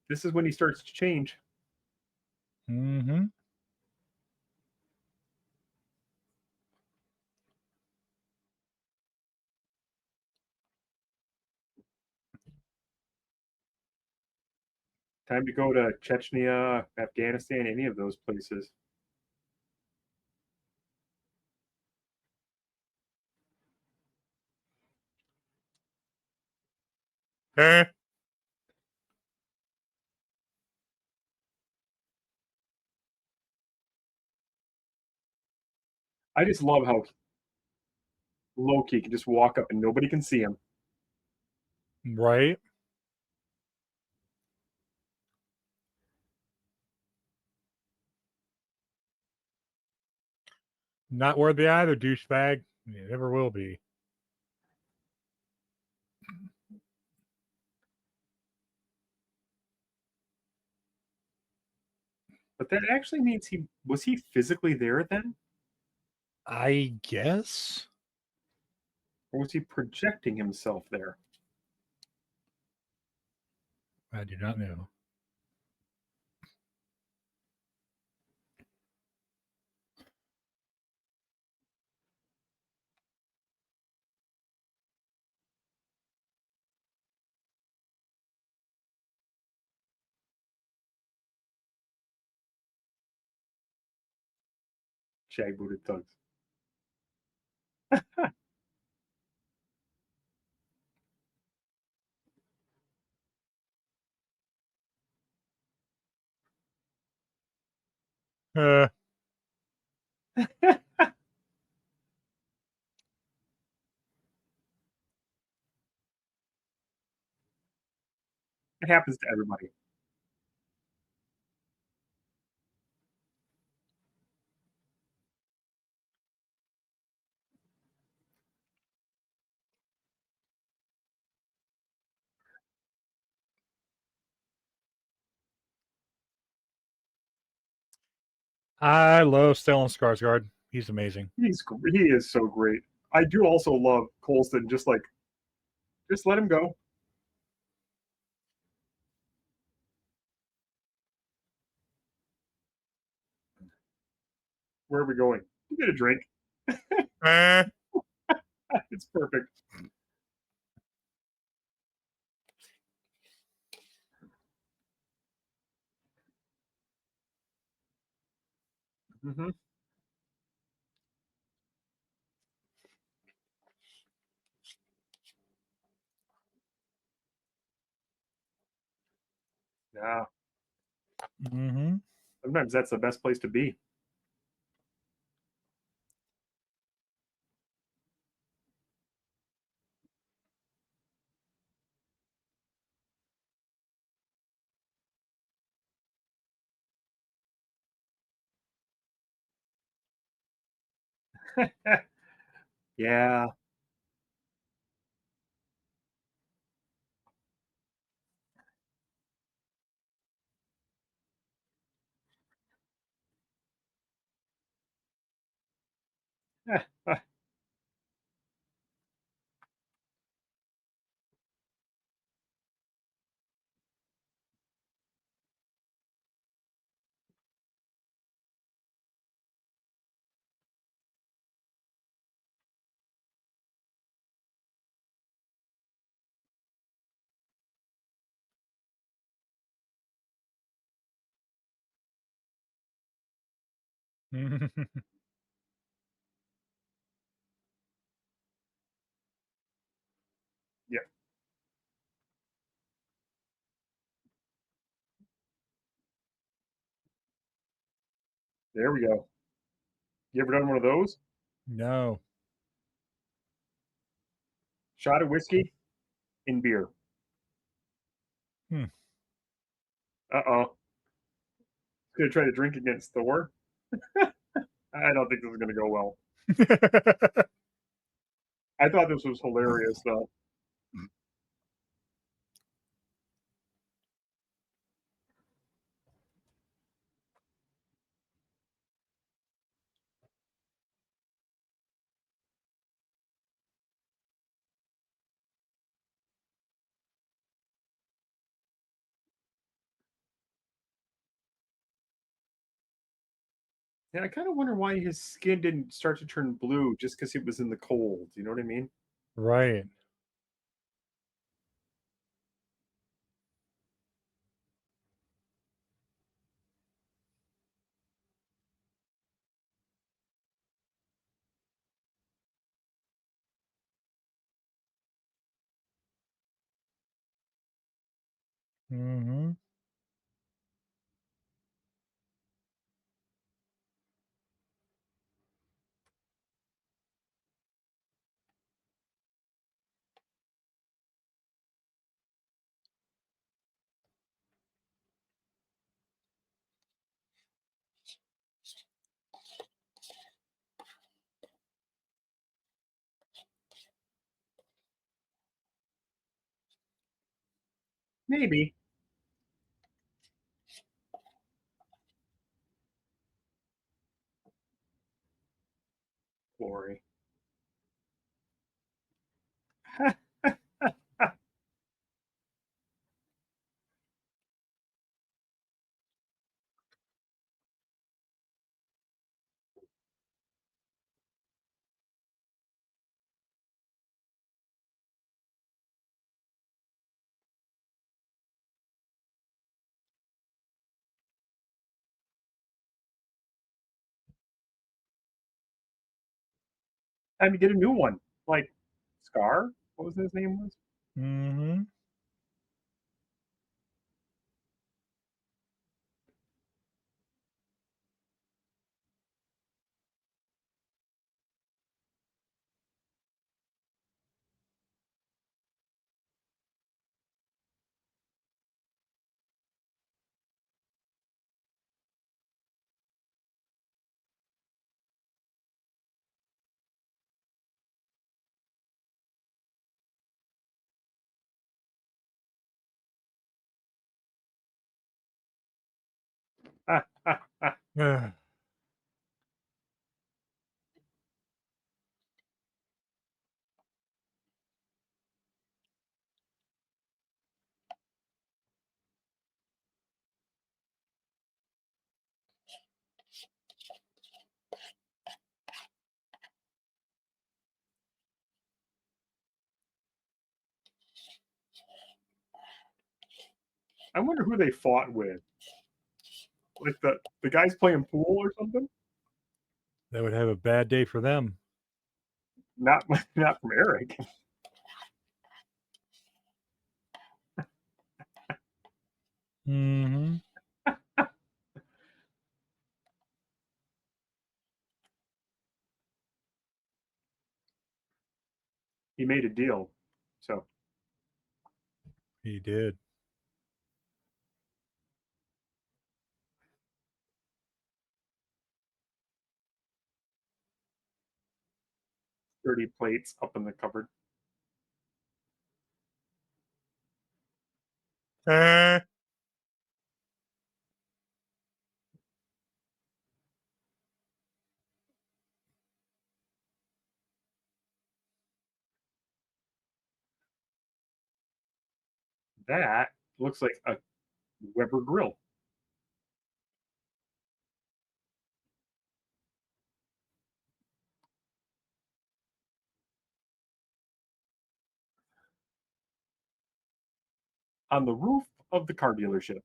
This is when he starts to change. Mm-hmm. Time to go to Chechnya, Afghanistan, any of those places. Eh. I just love how Loki can just walk up and nobody can see him. Right. Not worthy either, douchebag. You never will be. But that actually means he was he physically there then? I guess. Or was he projecting himself there? I do not know. Shag booted thugs. Uh, It happens to everybody. I love Stellan Skarsgård. He's amazing. He is so great. I do also love Colston. Just let him go. Where are we going? You get a drink. Eh. It's perfect. Mm-hmm. Yeah. Mm-hmm. Sometimes that's the best place to be. Yeah. Yeah. There we go. You ever done one of those? No. Shot of whiskey in beer. Hmm. Uh-oh. Gonna try to drink against Thor. I don't think this is gonna go well. I thought this was hilarious though. And I kind of wonder why his skin didn't start to turn blue just because it was in the cold. You know what I mean? Right. Mhm. Maybe. Glory. Time to get a new one. Like Scar? What was his name was? Mhm. Ugh. I wonder who they fought with. Like the guys playing pool or something? That would have a bad day for them. Not not from Eric. Mhm. He made a deal. So He did. 30 plates up in the cupboard. Uh. That looks like a Weber grill. On the roof of the car dealership.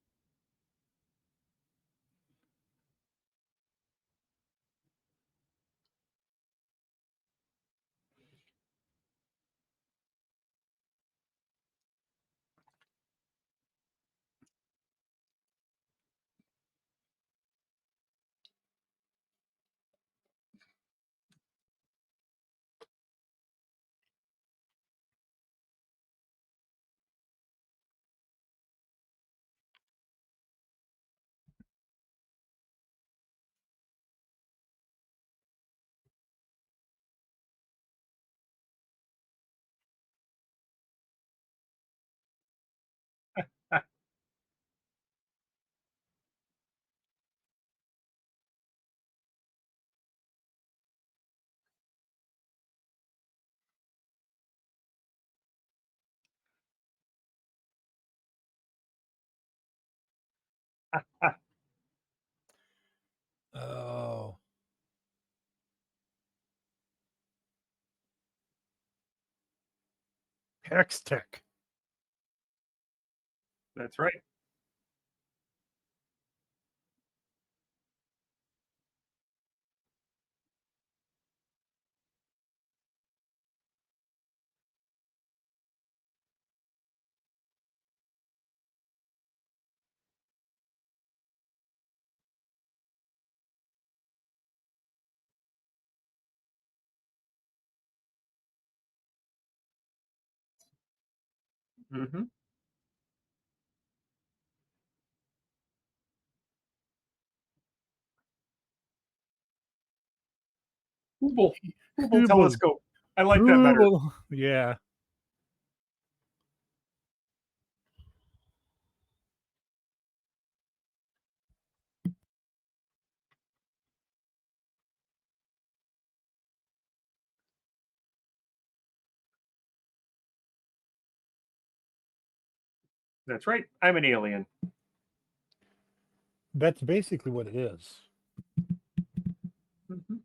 Oh, Hextech. That's right. Hmm. Hubble. Hubble Hubble. telescope. I like that better. Hubble. Yeah, That's right. I'm an alien. that's basically what it is. Hmm.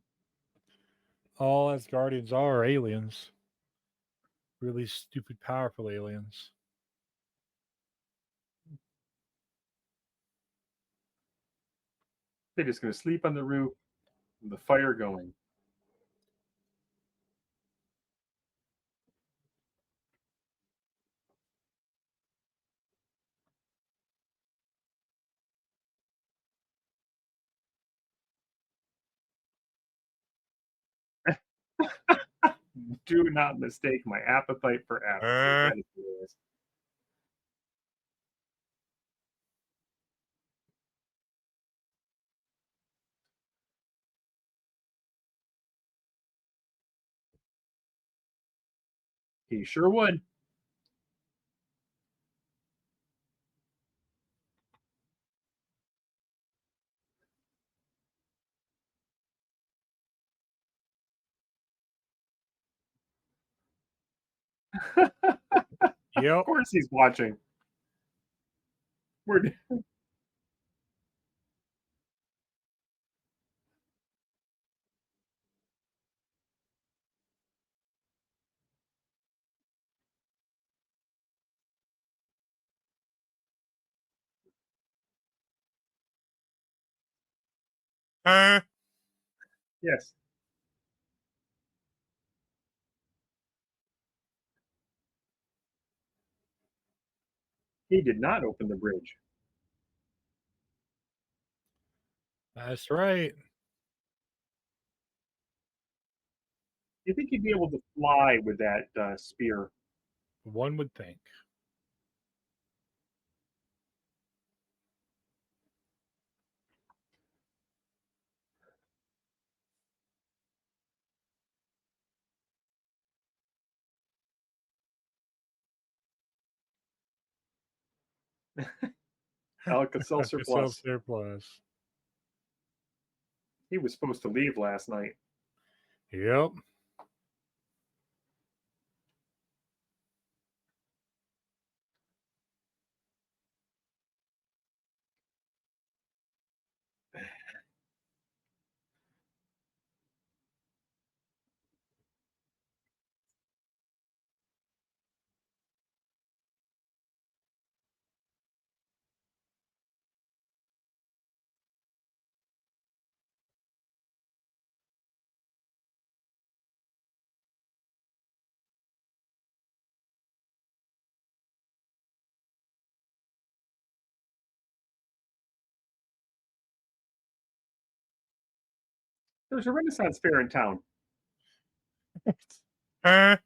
All Asgardians are aliens. Really stupid, powerful aliens. They're just going to sleep on the roof with the fire going. Do not mistake my appetite for apples. Uh, That is hilarious. He sure would. Of yep. course he's watching. We're Uh, yes. He did not open the bridge. that's right. You think he'd be able to fly with that spear? One would think. Alka-Seltzer The self Plus. surplus. He was supposed to leave last night. Yep. There's a Renaissance fair in town. Uh,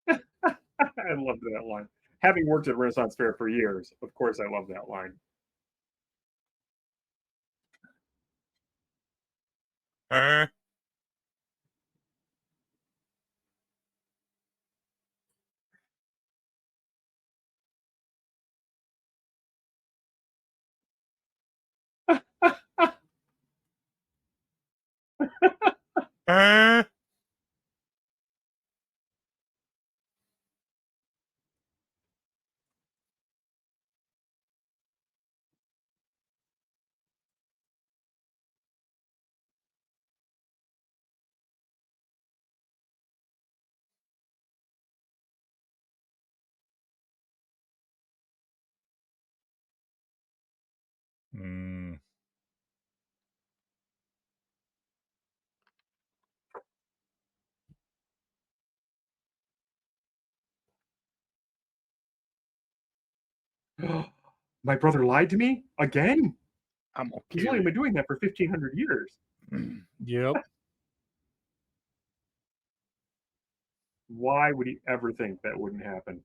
I loved that line. Having worked at a Renaissance fair for years, of course, I love that line. uh, Mm. My brother lied to me again. I'm He's okay only with been doing that for 1,500 years. it. Yep. Why would he ever think that wouldn't happen?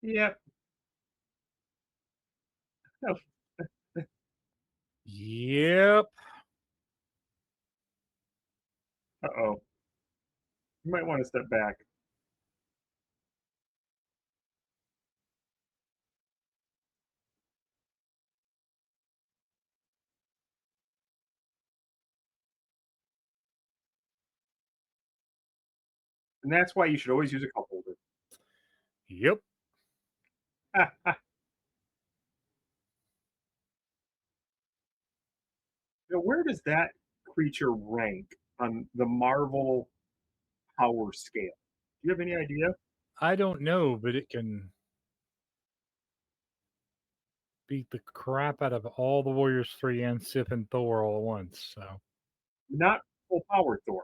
Yep. No. Yep. Uh-oh. You might want to step back. And that's why you should always use a cup holder. Yep. Now, where does that creature rank on the Marvel power scale? Do you have any idea? I don't know, but it can beat the crap out of all the Warriors 3 and Sif and Thor all at once. So Not full power Thor.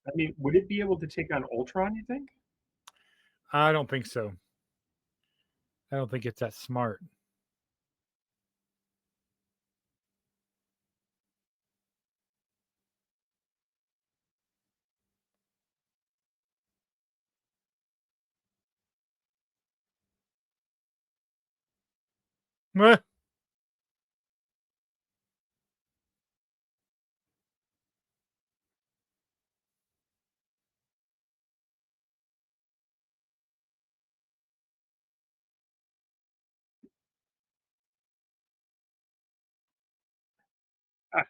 I mean, would it be able to take on Ultron, you think? I don't think so. I don't think it's that smart. Ah,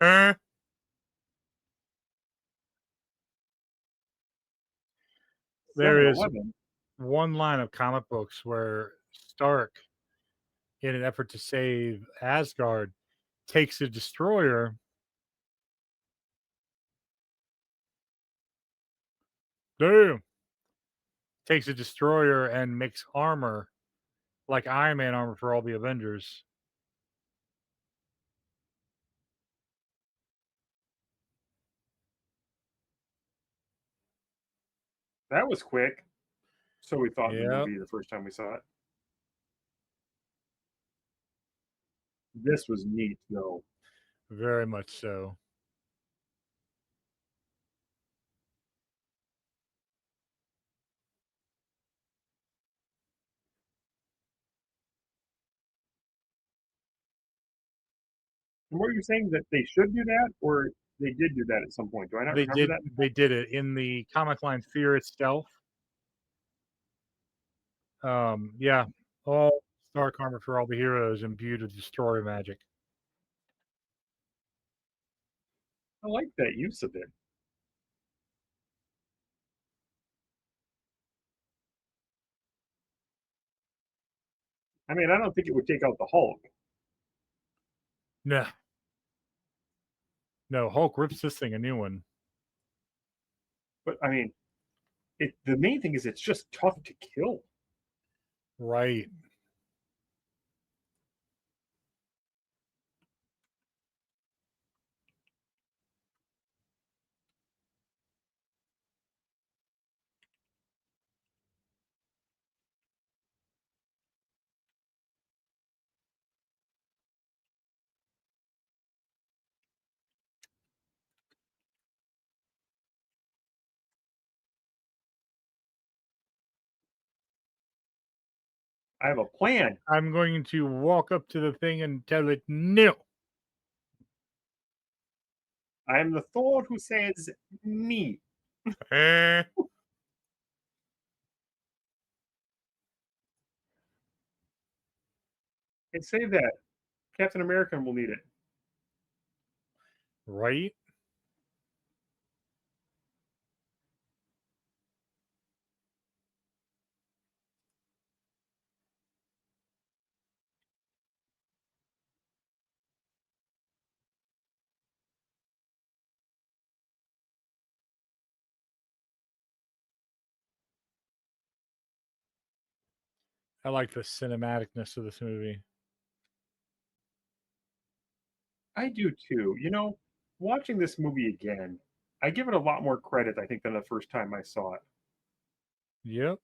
Huh? There is 7-Eleven. one line of comic books where Stark, in an effort to save Asgard, takes a destroyer. Damn. Takes a destroyer and makes armor like Iron Man armor for all the Avengers. That was quick. So we thought in the Yep. movie the first time we saw it. This was neat, though. Very much so. And what are you saying that they should do that, or they did do that at some point? Do I not They remember did that? they did it in the comic line Fear itself. Yeah. All Stark armor for all the heroes imbued with destroyer magic. I like that use of it. I mean, I don't think it would take out the Hulk, No. No, Hulk rips this thing a new one. but I mean, the main thing is it's just tough to kill. Right. I have a plan. I'm going to walk up to the thing and tell it no. I am the Thor who says me. Eh, And save that. Captain America will need it. right? I like the cinematicness of this movie. I do too. Watching this movie again, I give it a lot more credit, I think, than the first time I saw it. Yep.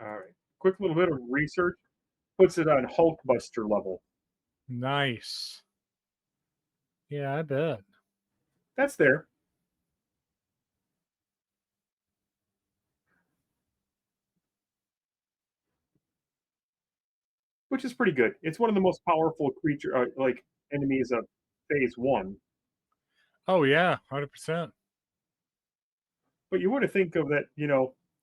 All right. Quick little bit of research puts it on Hulkbuster level. Nice. Yeah, I bet. That's there, which is pretty good. It's one of the most powerful creature, like enemies of Phase One. Oh yeah, 100%. But you would have think of that,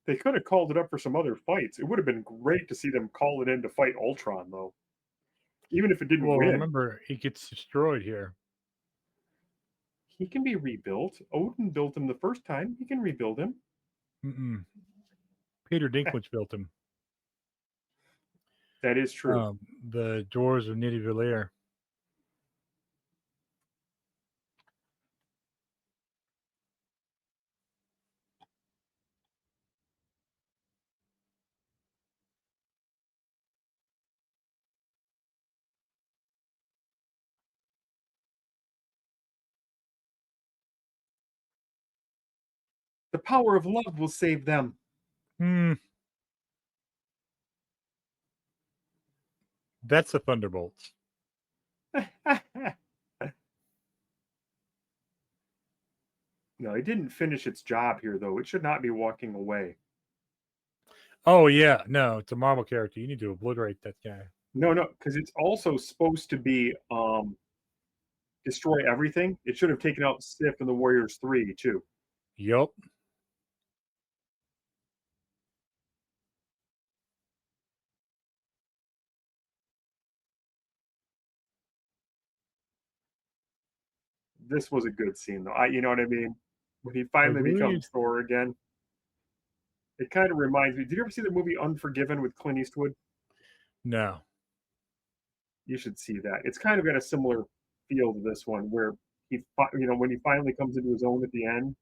they could have called it up for some other fights. It would have been great to see them call it in to fight Ultron, though. Even if it didn't Well, win, remember he gets destroyed here. he can be rebuilt. Odin built him the first time. He can rebuild him. Mm-mm. Peter Dinklage built him. That is true. The doors of Nidavellir. The power of love will save them. Hmm. That's the Thunderbolts. No, it didn't finish its job here, though. It should not be walking away. Oh yeah, no, it's a Marvel character. You need to obliterate that guy. No, no, because it's also supposed to be destroy everything. It should have taken out Sif and the Warriors 3, too. Yup. This was a good scene, though. You know what I mean? When he finally Agreed. becomes Thor again, it kind of reminds me. Did you ever see the movie Unforgiven with Clint Eastwood? No. You should see that. It's kind of got a similar feel to this one, where when he finally comes into his own at the end,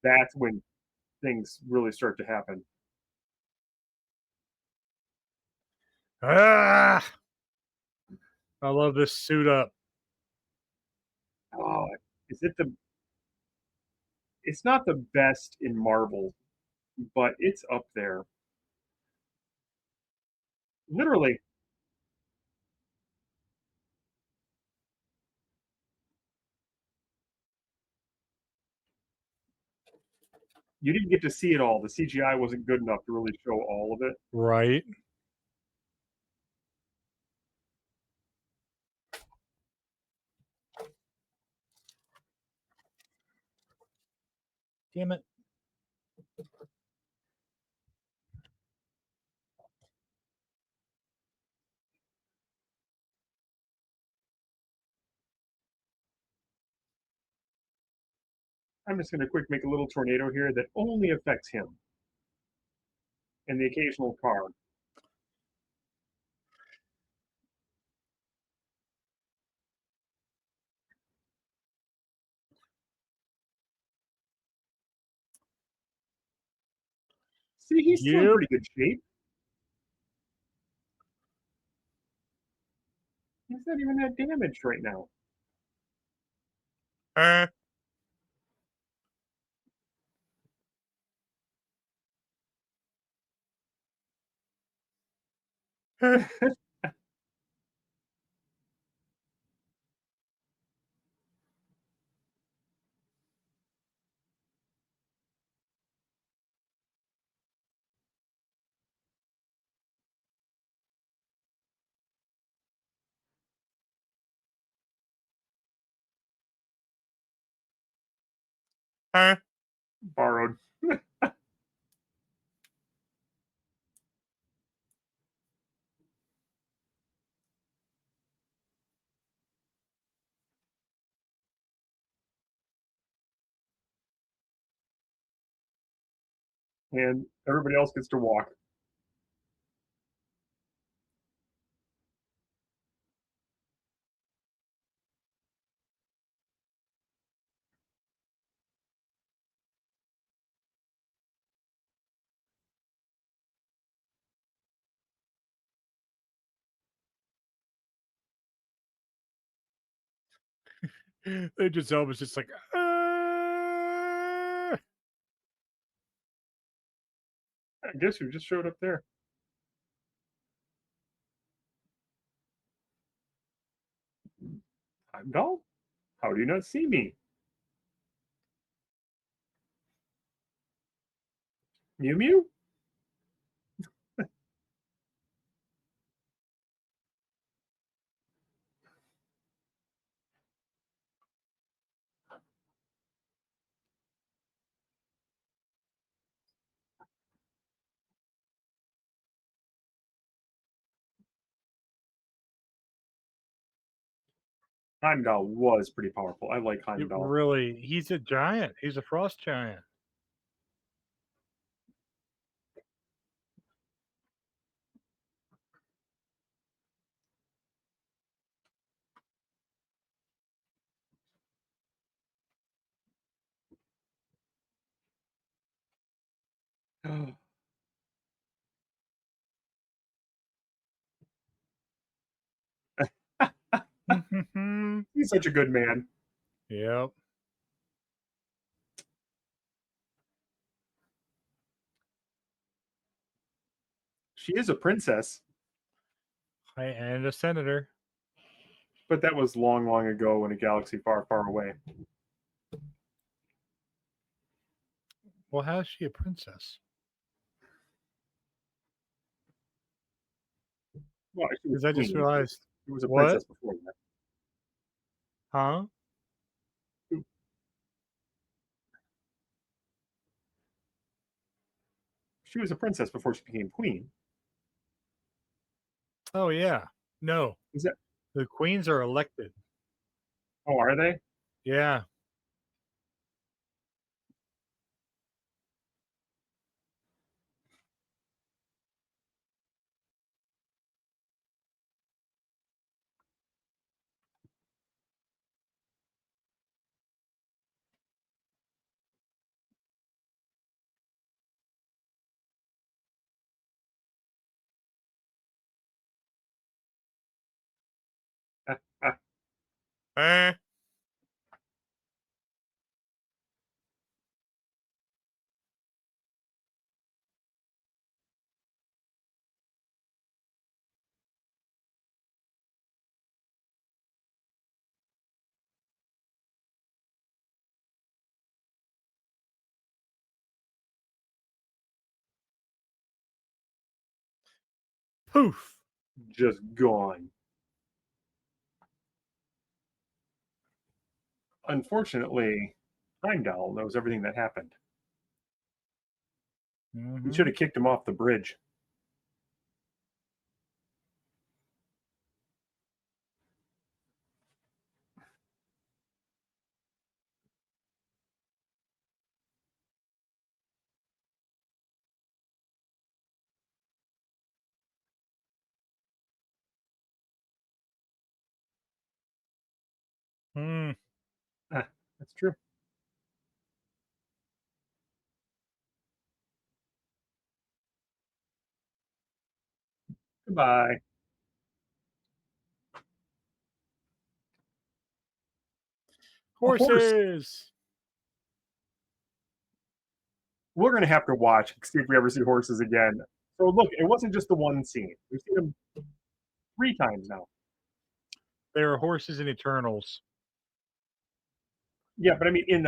that's when things really start to happen. Ah, I love this suit up. Oh, is it the? It's not the best in Marvel, but it's up there. Literally, you didn't get to see it all. The CGI wasn't good enough to really show all of it. Right. Damn it. I'm just going to quick make a little tornado here that only affects him and the occasional car. See, he's still in Yep. pretty good shape. not even that damaged right now. Uh, uh, Borrowed. And everybody else gets to walk. Idris Elba's just like, I guess who just showed up there? Heimdall? How do you not see me? Mew Mew? Heimdall was pretty powerful. I like it Heimdall. really, he's a giant. He's a frost giant. He's such a good man. Yep. She is a princess, And a senator. but that was long, long ago in a galaxy far, far away. Well, how is she a princess? Well, she was Because I just queen. realized, She was a what? princess before that. Huh? She was a princess before she became queen. Oh, yeah. No, Is that? the queens are elected. Oh, are they? Yeah. Eh. Poof. Just gone. Unfortunately, Heimdall knows everything that happened. He should Mm-hmm. have kicked him off the bridge. Mm. Ah, that's true. Goodbye. A horse. Horses. We're gonna have to watch, see if we ever see horses again. So look, it wasn't just the one scene. We've seen them 3 times now. There are horses in Eternals. Yeah, but I mean in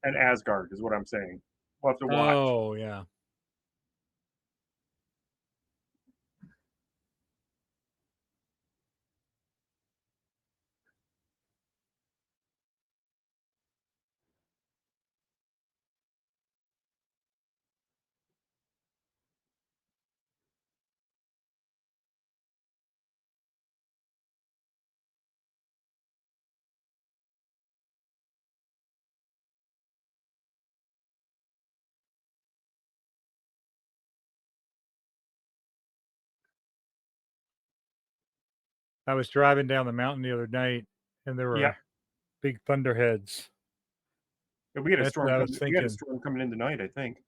Asgard is what I'm saying. We'll have to watch. Oh, yeah. I was driving down the mountain the other night, and there Yeah. were big thunderheads. We had a That's what storm I was coming. We had a thinking. storm coming in tonight, I think.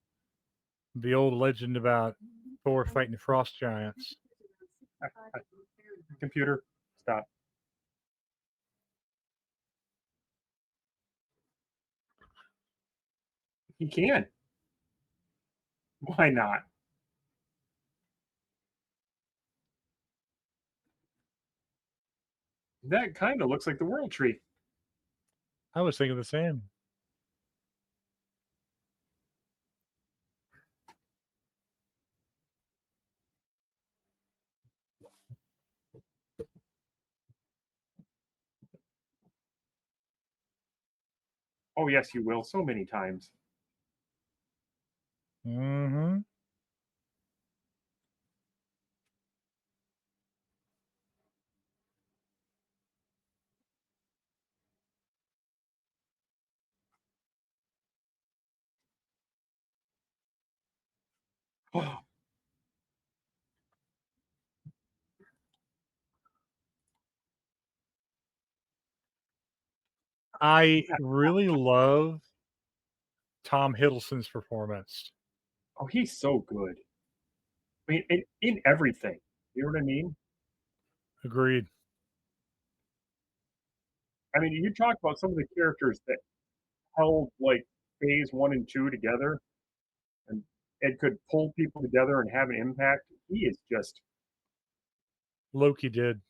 The old legend about Thor fighting frost giants. Computer, stop. He can. Why not? That kind of looks like the world tree. I was thinking the same. Oh yes, you will. So many times. Mm-hmm. I really love Tom Hiddleston's performance. Oh, he's so good. I mean, in everything. You know what I mean? Agreed. I mean, you talk about some of the characters that held like phase 1 and 2 together, and it could pull people together and have an impact. He is just Loki did.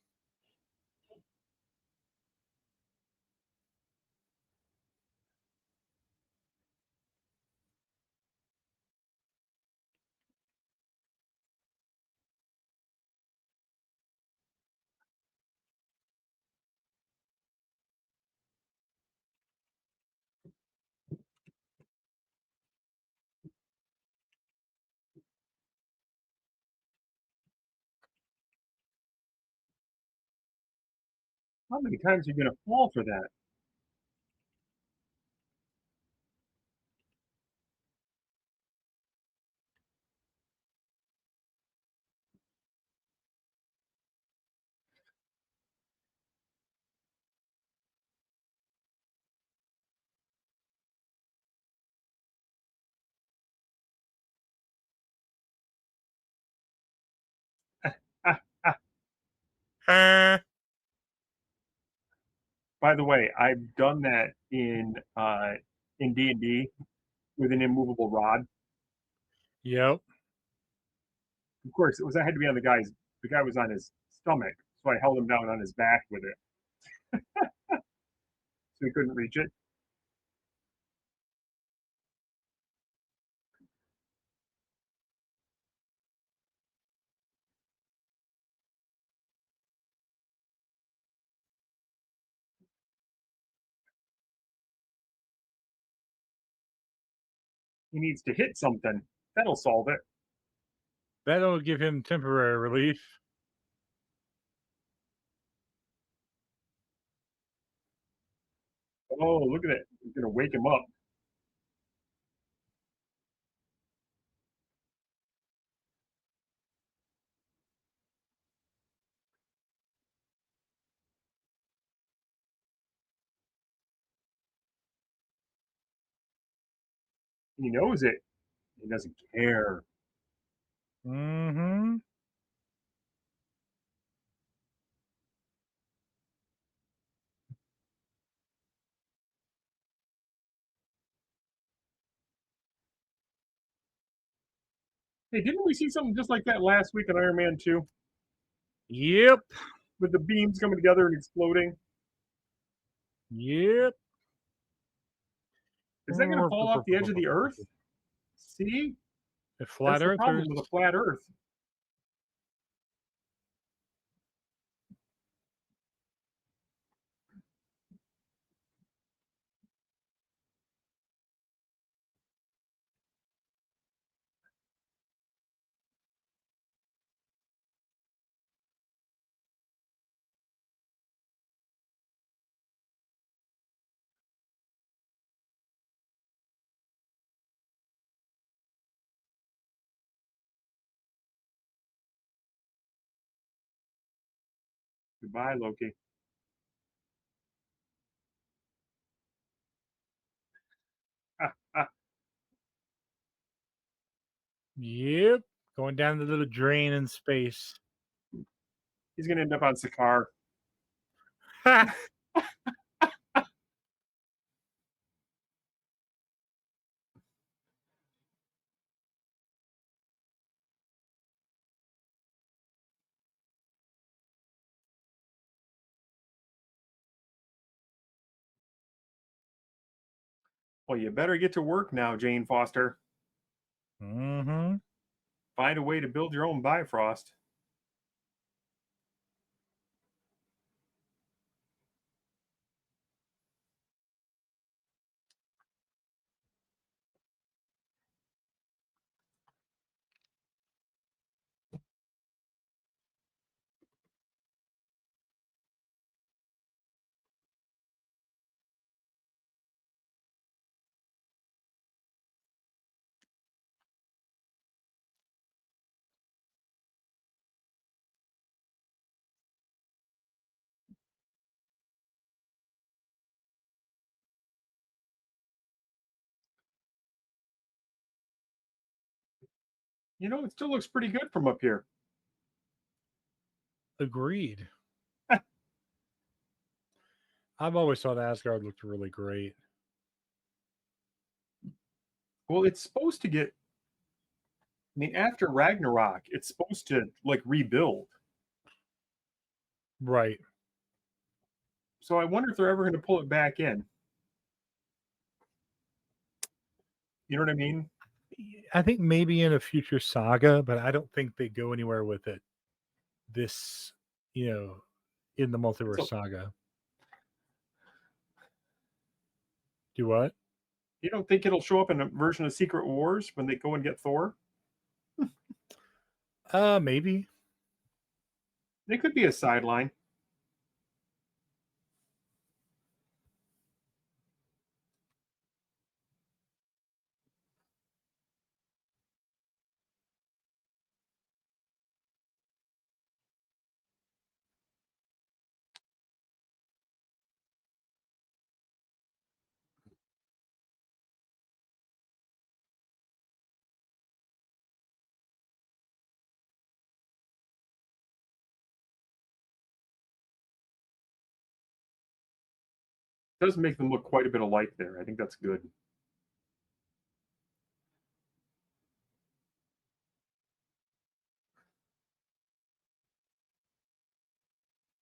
how many times are you going to fall for that? Ah, ah. By the way, I've done that in D&D with an immovable rod. Yep. Of course, it was I had to be on the guy was on his stomach, so I held him down on his back with it, so he couldn't reach it. He needs to hit something. That'll solve it. That'll give him temporary relief. Oh, look at it. He's gonna wake him up. He knows it. He doesn't care. Mm-hmm. Hey, didn't we see something just like that last week in Iron Man 2? Yep. With the beams coming together and exploding? Yep. Is that going to fall off the edge of the Earth? See? The flat That's the earthers. problem with a flat Earth. Goodbye, Loki. Yep. Going down the little drain in space. He's going to end up on Sakaar. Well, you better get to work now, Jane Foster. Mm-hmm. Find a way to build your own Bifrost. You know, it still looks pretty good from up here. Agreed. I've always thought Asgard looked really great. Well, it's supposed to get. I mean, after Ragnarok, it's supposed to like rebuild. Right. So I wonder if they're ever going to pull it back in. You know what I mean? I think maybe in a future saga, but I don't think they go anywhere with it. This, in the multiverse So saga. Do what? you don't think it'll show up in a version of Secret Wars when they go and get Thor? Maybe. It could be a sideline. It does make them look quite a bit alike there. I think that's good.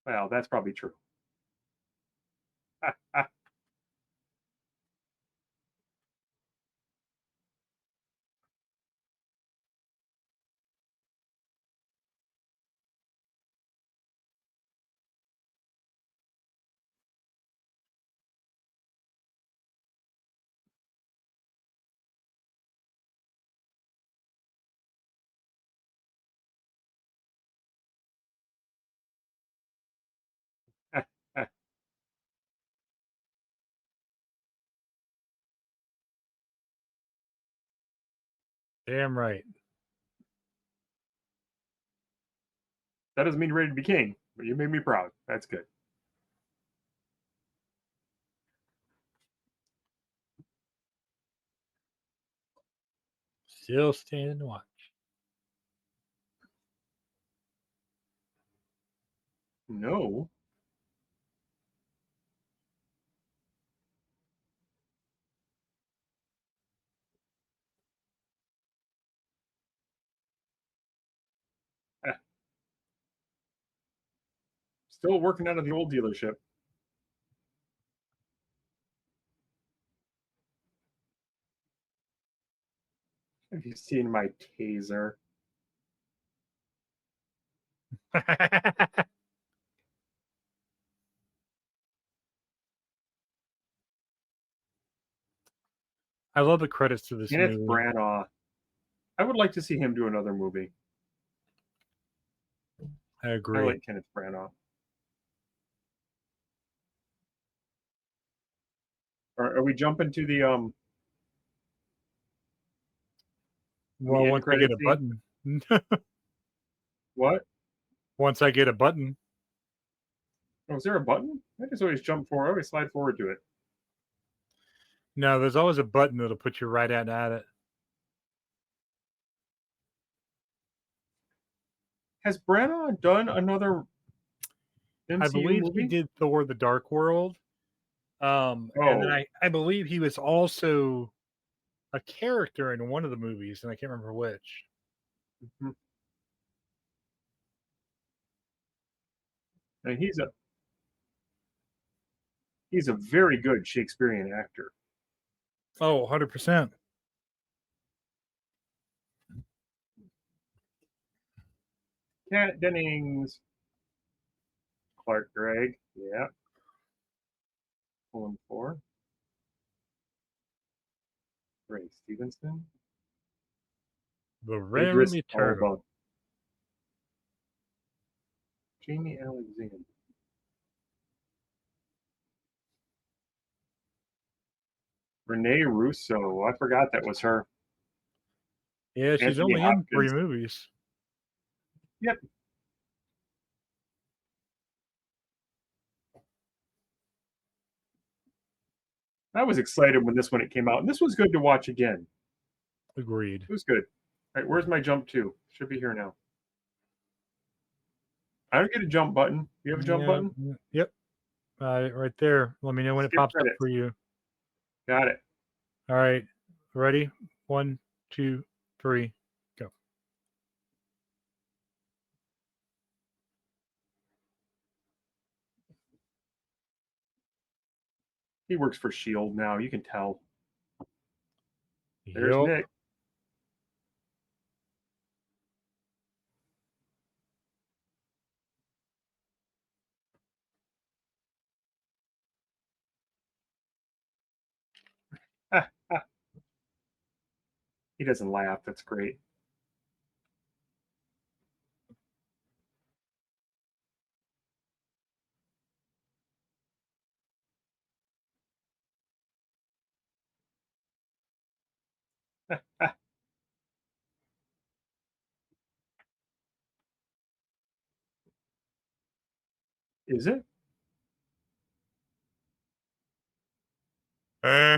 Well, that's probably true. Damn right. That doesn't mean you're ready to be king, but you made me proud. That's good. Still standing to watch. No. Still working out of the old dealership. Have you seen my taser? I love the credits to this Kenneth movie. Branagh. I would like to see him do another movie. I I agree. like Kenneth Branagh. Are we jumping to the Well, end once I get credit a scene? button. What? Once I get a button. Oh, is there a button? I just always jump forward. I always slide forward to it. No, there's always a button that'll put you right at it. Has Branagh done another I MCU believe he movie? did Thor: The Dark World. And then Oh, I believe he was also a character in one of the movies, and I can't remember which. mhm. And he's a very good Shakespearean actor. Oh, 100%. Kat Dennings, Clark Gregg, yeah, pulling for Ray Stevenson, The Realm Idris Eternal. Elba, Jamie Alexander, Renee Russo. I forgot that was her. Yeah, she's Anthony only in 3 Hopkins. movies. Yep. I was excited when it came out, and this was good to watch again. Agreed. It was good. All right, where's my jump to? Should be here now. I don't get a jump button. You have a jump Yeah, button? yep. Right there. Let me know when it Skip pops up credits. for you. Got it. All right. Ready? 1, 2, 3, go. He works for Shield now. You can tell. There's Yep. Nick. He doesn't laugh. That's great. Is it? Eh.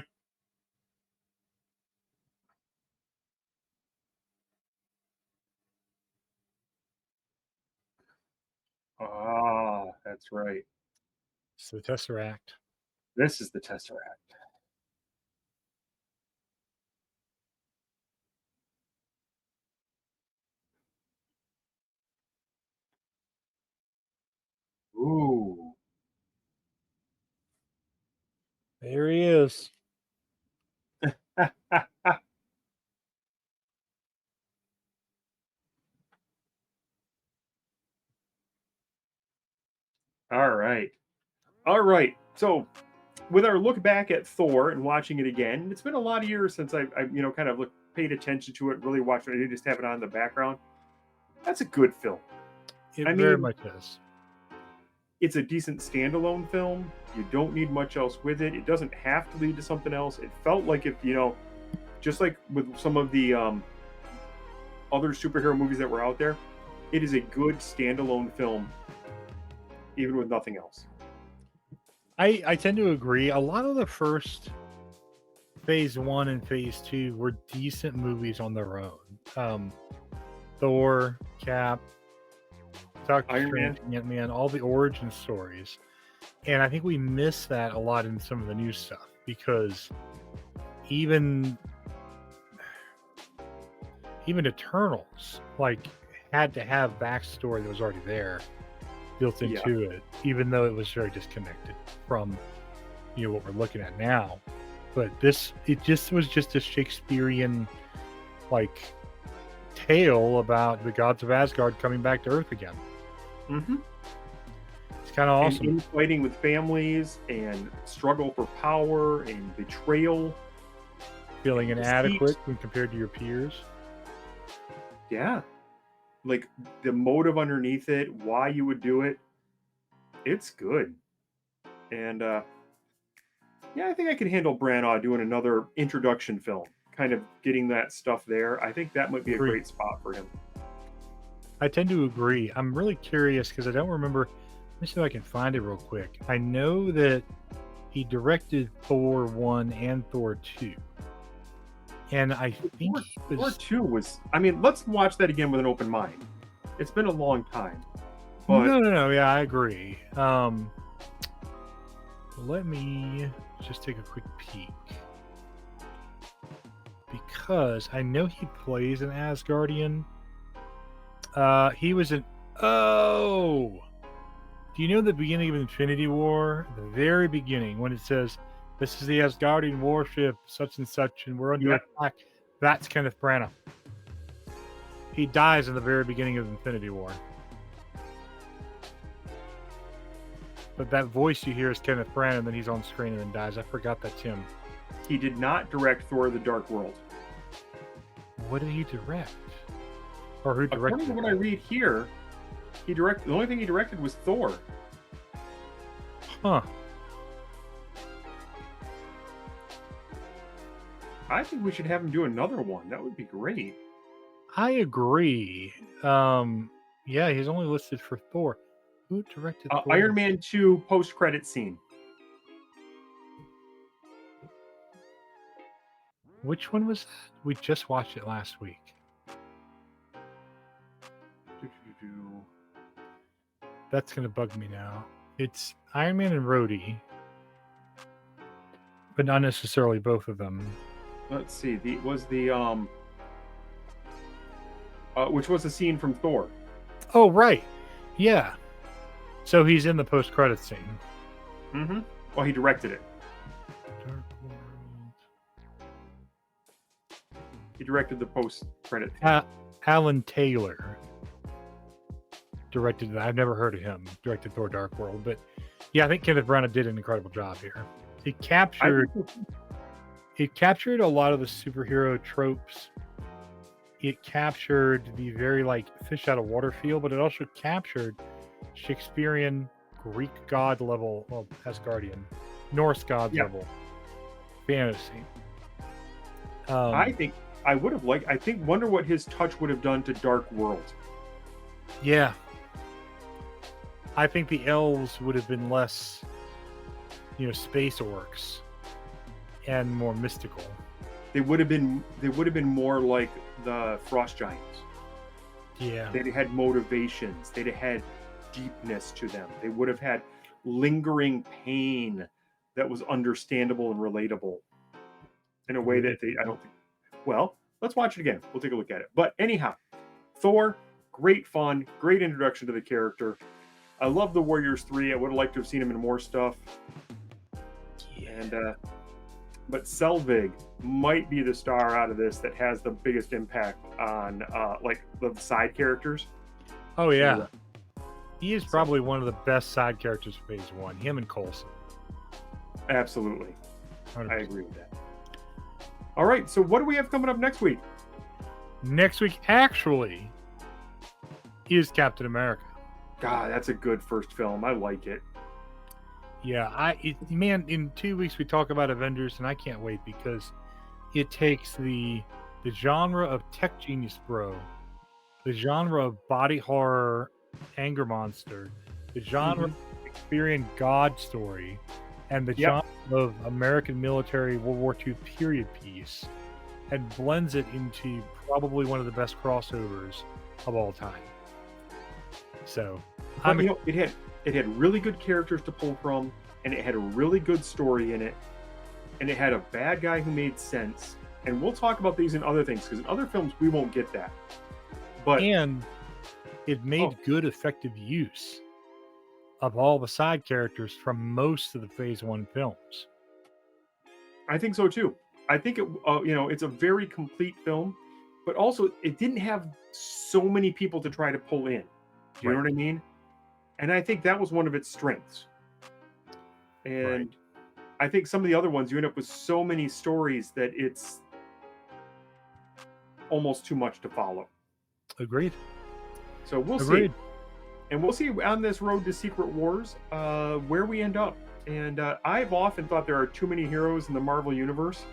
Ah, that's right. It's the Tesseract. This is the Tesseract. Ooh. There he is. All right. All right. So, with our look back at Thor and watching it again, it's been a lot of years since I kind of paid attention to it, really watched it. I didn't just have it on in the background. That's a good film. It I very mean, much is. it's a decent standalone film. You don't need much else with it. It doesn't have to lead to something else. It felt like if just like with some of the other superhero movies that were out there, it is a good standalone film, even with nothing else. I tend to agree. A lot of the first phase 1 and phase 2 were decent movies on their own. Thor, Cap, Doctor Iron Strange, Man. Ant-Man, all the origin stories. And I think we miss that a lot in some of the new stuff because even Eternals like had to have backstory that was already there. built Yeah. into it, even though it was very disconnected from what we're looking at now. But it just was just a Shakespearean like tale about the gods of Asgard coming back to Earth again. Mm-hmm. It's kind of And awesome. infighting with families and struggle for power and betrayal. Feeling Deceit. inadequate when compared to your peers. Yeah. Like the motive underneath it, why you would do it. It's good. And yeah, I think I could handle Branagh doing another introduction film, kind of getting that stuff there. I think that might be a Agreed. great spot for him. I tend to agree. I'm really curious because I don't remember. Let me see if I can find it real quick. I know that he directed Thor 1 and Thor 2. And I think he Thor was. 2 was, I mean, let's watch that again with an open mind. It's been a long time. But No. Yeah, I agree. Let me just take a quick peek. Because I know he plays an Asgardian. He was an. Oh! Do you know the beginning of Infinity War? The very beginning, when it says, "This is the Asgardian warship, such and such, and we're under attack." That's Kenneth Branagh. He dies in the very beginning of Infinity War. But that voice you hear is Kenneth Branagh, and then he's on screen and then dies. I forgot that's him. he did not direct Thor: The Dark World. What did he direct? Or who directed According to what I read here, the only thing he directed was Thor. Huh. I think we should have him do another one. That would be great. I agree. Yeah, he's only listed for Thor. Who directed Thor? Iron Man 2 post-credit scene. Which one was that? We just watched it last week. That's gonna bug me now. It's Iron Man and Rhodey, but not necessarily both of them. Let's see. Which was the scene from Thor. Oh, right. Yeah. So he's in the post-credit scene. Mm-hmm. Well, he directed it. Dark World. He directed the post-credit. Alan Taylor directed that. I've never heard of him. Directed Thor: Dark World, but yeah, I think Kenneth Branagh did an incredible job here. It captured a lot of the superhero tropes. It captured the very fish out of water feel, but it also captured Shakespearean Greek god level, well, Asgardian, Norse god level fantasy. I think I would have liked. Wonder what his touch would have done to Dark World. Yeah, I think the elves would have been less, space orcs, and more mystical. They would have been more like the Frost Giants. Yeah, They'd had motivations. They'd have had deepness to them. They would have had lingering pain that was understandable and relatable in a way that I don't think. Well, let's watch it again. We'll take a look at it. But anyhow, Thor, great fun, great introduction to the character. I love the Warriors 3. I would have liked to have seen him in more stuff. Yeah. And but Selvig might be the star out of this that has the biggest impact on the side characters. Oh yeah. He is probably one of the best side characters for Phase 1. Him and Coulson. Absolutely. 100%. I agree with that. All right, so what do we have coming up next week? Next week, actually, is Captain America. God, that's a good first film. I like it. Yeah, in 2 weeks we talk about Avengers, and I can't wait because it takes the genre of tech genius bro, the genre of body horror anger monster, the genre of Shakespearean god story, and the genre of American military World War II period piece, and blends it into probably one of the best crossovers of all time. So, it had really good characters to pull from, and it had a really good story in it, and it had a bad guy who made sense. And we'll talk about these in other things, because in other films we won't get that. But and it made good, effective use of all the side characters from most of the Phase 1 films. I think so too. I think it, it's a very complete film, but also it didn't have so many people to try to pull in. Do you know Right. what I mean? And I think that was one of its strengths. Right. And I think some of the other ones, you end up with so many stories that it's almost too much to follow. Agreed. So we'll Agreed. see. And we'll see on this road to Secret Wars where we end up. And I've often thought there are too many heroes in the Marvel Universe.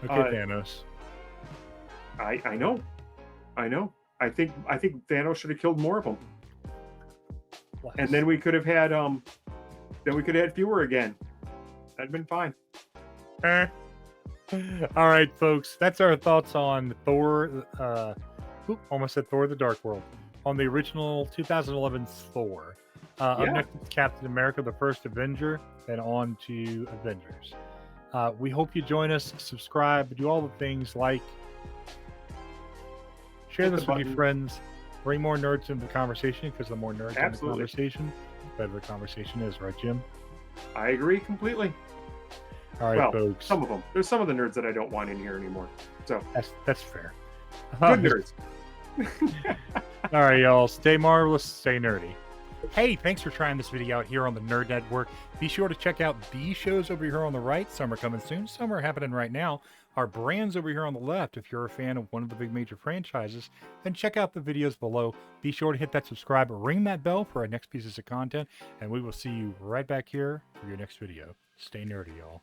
Okay, Thanos. I know. I think Thanos should have killed more of them. And then we could have had fewer again. That'd been fine. All right, folks. That's our thoughts on Thor. Almost said Thor: The Dark World. On the original 2011 Thor. Up next is Captain America: The First Avenger, and on to Avengers. We hope you join us. Subscribe. Do all the things like share this with your friends. Bring more nerds into the conversation, because the more nerds in the conversation, the better the conversation is, right, Jim? I agree completely. All right, folks. Some of them. There's some of the nerds that I don't want in here anymore. So that's fair. Good nerds. All right, y'all. Stay marvelous. Stay nerdy. Hey, thanks for trying this video out here on the Nerd Network. Be sure to check out these shows over here on the right. Some are coming soon. Some are happening right now. Our brands over here on the left. If you're a fan of one of the big major franchises, then check out the videos below. Be sure to hit that subscribe or ring that bell for our next pieces of content. And we will see you right back here for your next video. Stay nerdy, y'all.